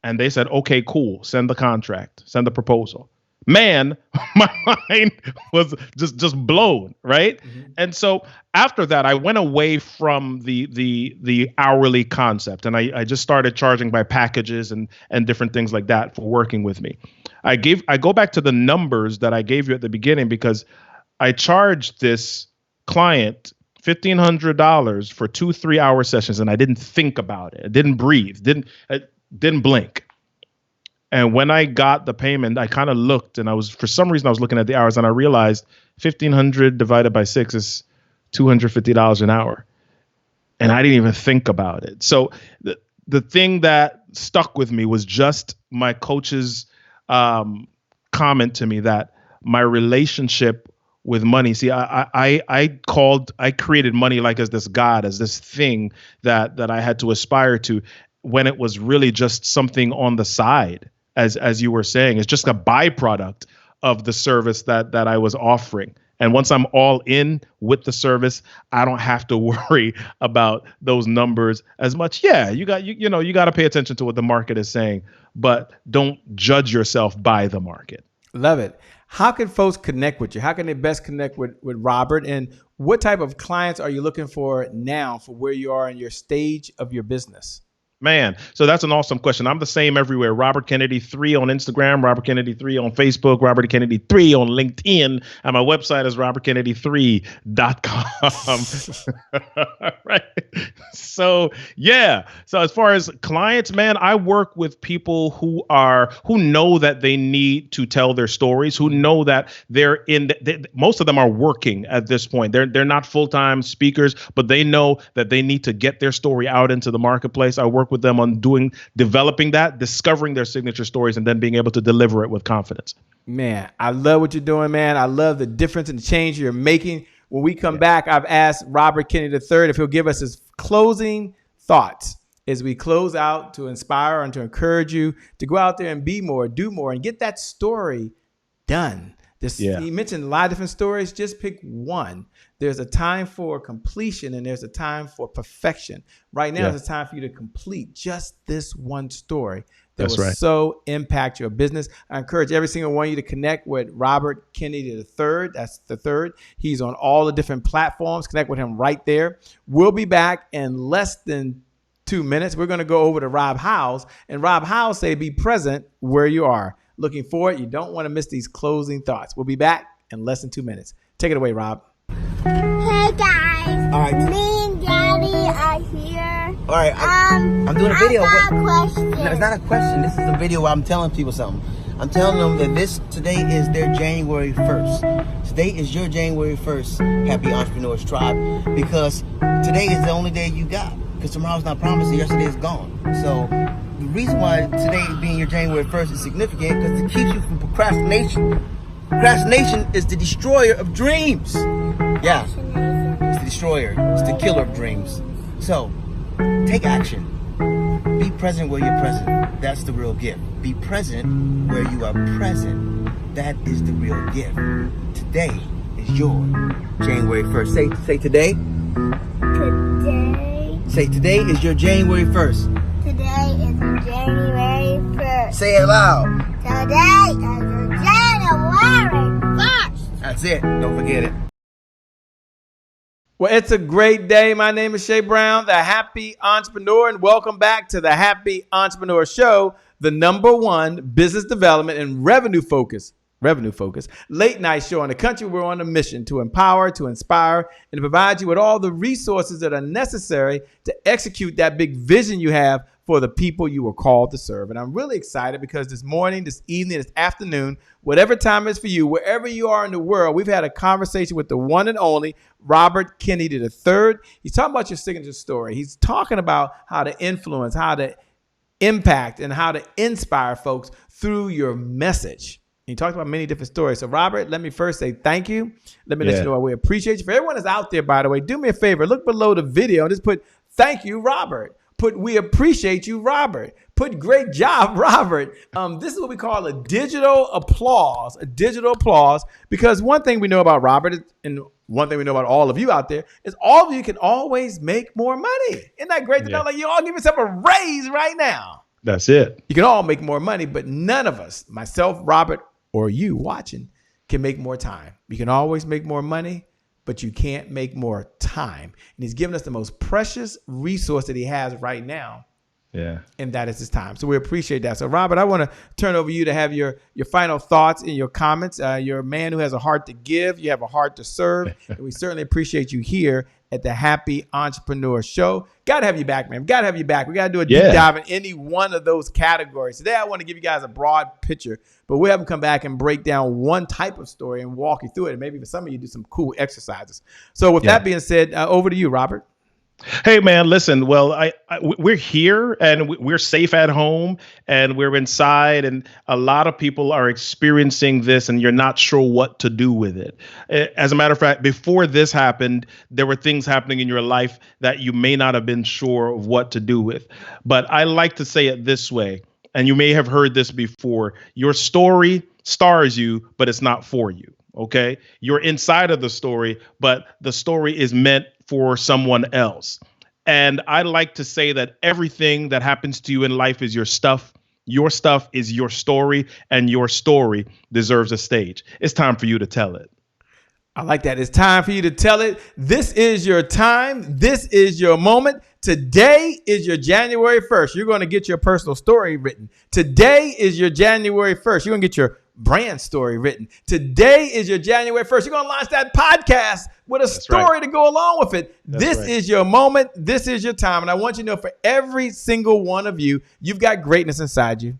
And they said, "Okay, cool. Send the contract, send the proposal." Man, my mind was just blown, right? Mm-hmm. And so after that, I went away from the hourly concept, and I just started charging by packages and different things like that for working with me. I go back to the numbers that I gave you at the beginning, because I charged this client $1,500 for 2 3-hour sessions, and I didn't think about it. I didn't breathe, didn't blink. And when I got the payment, I kind of looked, and for some reason I was looking at the hours, and I realized 1,500 divided by 6 is $250 an hour. And I didn't even think about it. So the thing that stuck with me was just my coach's comment to me that my relationship with money. See, I created money like as this God, as this thing that I had to aspire to, when it was really just something on the side, as you were saying. It's just a byproduct of the service that I was offering. And once I'm all in with the service, I don't have to worry about those numbers as much. Yeah, you got to pay attention to what the market is saying, but don't judge yourself by the market. Love it. How can folks connect with you? How can they best connect with Robert? And what type of clients are you looking for now for where you are in your stage of your business? Man, so that's an awesome question. I'm the same everywhere. Robert Kennedy 3 on Instagram, Robert Kennedy 3 on Facebook, Robert Kennedy 3 on LinkedIn, and my website is robertkennedy3.com. Right. So, yeah. So as far as clients, man, I work with people who know that they need to tell their stories, who know that most of them are working at this point. They're not full-time speakers, but they know that they need to get their story out into the marketplace. I work with them on developing that, discovering their signature stories, and then being able to deliver it with confidence. Man, I love what you're doing, man. I love the difference and the change you're making. When we come back, I've asked Robert Kennedy III if he'll give us his closing thoughts as we close out to inspire and to encourage you to go out there and be more, do more, and get that story done. He mentioned a lot of different stories. Just pick one. There's a time for completion and there's a time for perfection. Right now, it's a time for you to complete just this one story that will so impact your business. I encourage every single one of you to connect with Robert Kennedy III. That's the third. He's on all the different platforms. Connect with him right there. We'll be back in less than 2 minutes. We're going to go over to Rob Howes, and Rob Howes say, be present where you are. Looking forward. You don't want to miss these closing thoughts. We'll be back in less than 2 minutes. Take it away, Rob. Hey guys, all right. Me and Daddy are here. All right, I'm doing a video. I got a question. No, it's not a question. This is a video where I'm telling people something. I'm telling them that today is their January 1st. Today is your January 1st Happy Entrepreneurs Tribe, because today is the only day you got. Because tomorrow's not promised and yesterday is gone. So the reason why today being your January 1st is significant because it keeps you from procrastination. Procrastination is the destroyer of dreams. Yeah, it's the destroyer. It's the killer of dreams. So, take action. Be present where you're present. That's the real gift. Be present where you are present. That is the real gift. Today is your January 1st. Say today. Today. Say today is your January 1st. Today is January 1st. Say it loud. Today is January 1st. That's it. Don't forget it. Well, it's a great day. My name is Shay Brown, the Happy Entrepreneur, and welcome back to the Happy Entrepreneur Show, the #1 business development and revenue focus late night show in the country. We're on a mission to empower, to inspire, and to provide you with all the resources that are necessary to execute that big vision you have for the people you were called to serve. And I'm really excited because this morning, this evening, this afternoon, whatever time it is for you, wherever you are in the world, we've had a conversation with the one and only Robert Kennedy III. He's talking about your signature story. He's talking about how to influence, how to impact, and how to inspire folks through your message. He talked about many different stories. So, Robert, let me first say thank you. Let me let you know we appreciate you. For everyone that's out there, by the way, do me a favor. Look below the video and just put, thank you, Robert. Put, we appreciate you, Robert. Put, great job, Robert. This is what we call a digital applause, because one thing we know about Robert, and one thing we know about all of you out there, is all of you can always make more money. Isn't that great to know? Like, you all give yourself a raise right now. That's it. You can all make more money, but none of us, myself, Robert, or you watching, can make more time. You can always make more money, but you can't make more time. And he's given us the most precious resource that he has right now. Yeah. And that is his time. So we appreciate that. So, Robert, I want to turn over you to have your final thoughts and your comments. You're a man who has a heart to give. You have a heart to serve. And we certainly appreciate you here at the Happy Entrepreneur Show. Got to have you back, man. Got to have you back. We got to do a deep dive in any one of those categories. Today, I want to give you guys a broad picture, but we'll have them come back and break down one type of story and walk you through it. And maybe for some of you, do some cool exercises. So with that being said, over to you, Robert. Hey, man, listen, well, we're here and we're safe at home and we're inside, and a lot of people are experiencing this and you're not sure what to do with it. As a matter of fact, before this happened, there were things happening in your life that you may not have been sure of what to do with. But I like to say it this way, and you may have heard this before: your story stars you, but it's not for you. OK, you're inside of the story, but the story is meant for someone else. And I like to say that everything that happens to you in life is your stuff. Your stuff is your story, and your story deserves a stage. It's time for you to tell it. I like that. It's time for you to tell it. This is your time. This is your moment. Today is your January 1st. You're going to get your personal story written. Today is your January 1st. You're going to get your brand story written. Today is your January 1st. You're going to launch that podcast with a story to go along with it. This is your moment. This is your time. And I want you to know for every single one of you, you've got greatness inside you.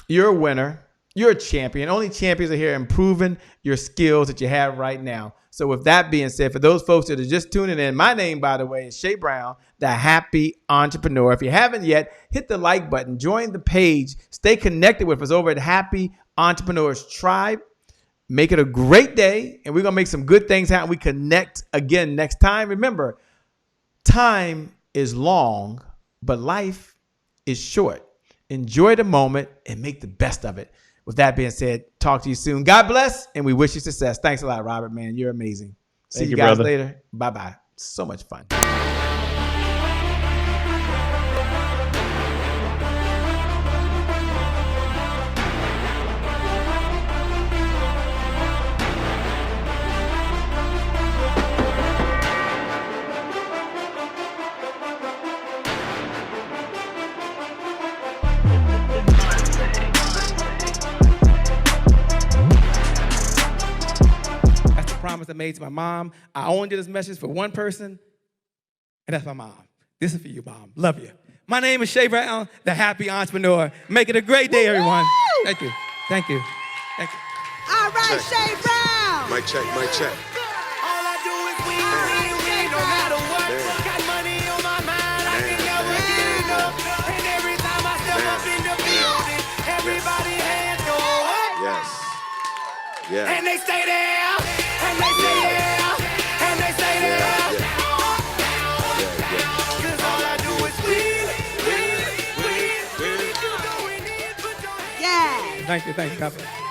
You're a winner. You're a champion. Only champions are here improving your skills that you have right now. So with that being said, for those folks that are just tuning in, my name, by the way, is Shay Brown, the Happy Entrepreneur. If you haven't yet, hit the like button, join the page, stay connected with us over at Happy Entrepreneurs Tribe. Make it a great day, and we're going to make some good things happen. We connect again next time. Remember, time is long, but life is short. Enjoy the moment and make the best of it. With that being said, talk to you soon. God bless, and we wish you success. Thanks a lot, Robert, man. You're amazing. See you guys later. Bye-bye. So much fun. Promise I made to my mom. I only did this message for one person, and that's my mom. This is for you, Mom. Love you. My name is Shay Brown, the Happy Entrepreneur. Make it a great day, everyone. Thank you. Thank you. Thank you. All right, Shay Brown. Mic check, mic check. All I do is win, no matter what. Got money on my mind, I can never get enough. And every time I step up in the building, everybody hands go up. Yes. Yeah. And they stay there, and they stay there, and they stay there. Cause all I do is win. Yeah. Thank you. God bless.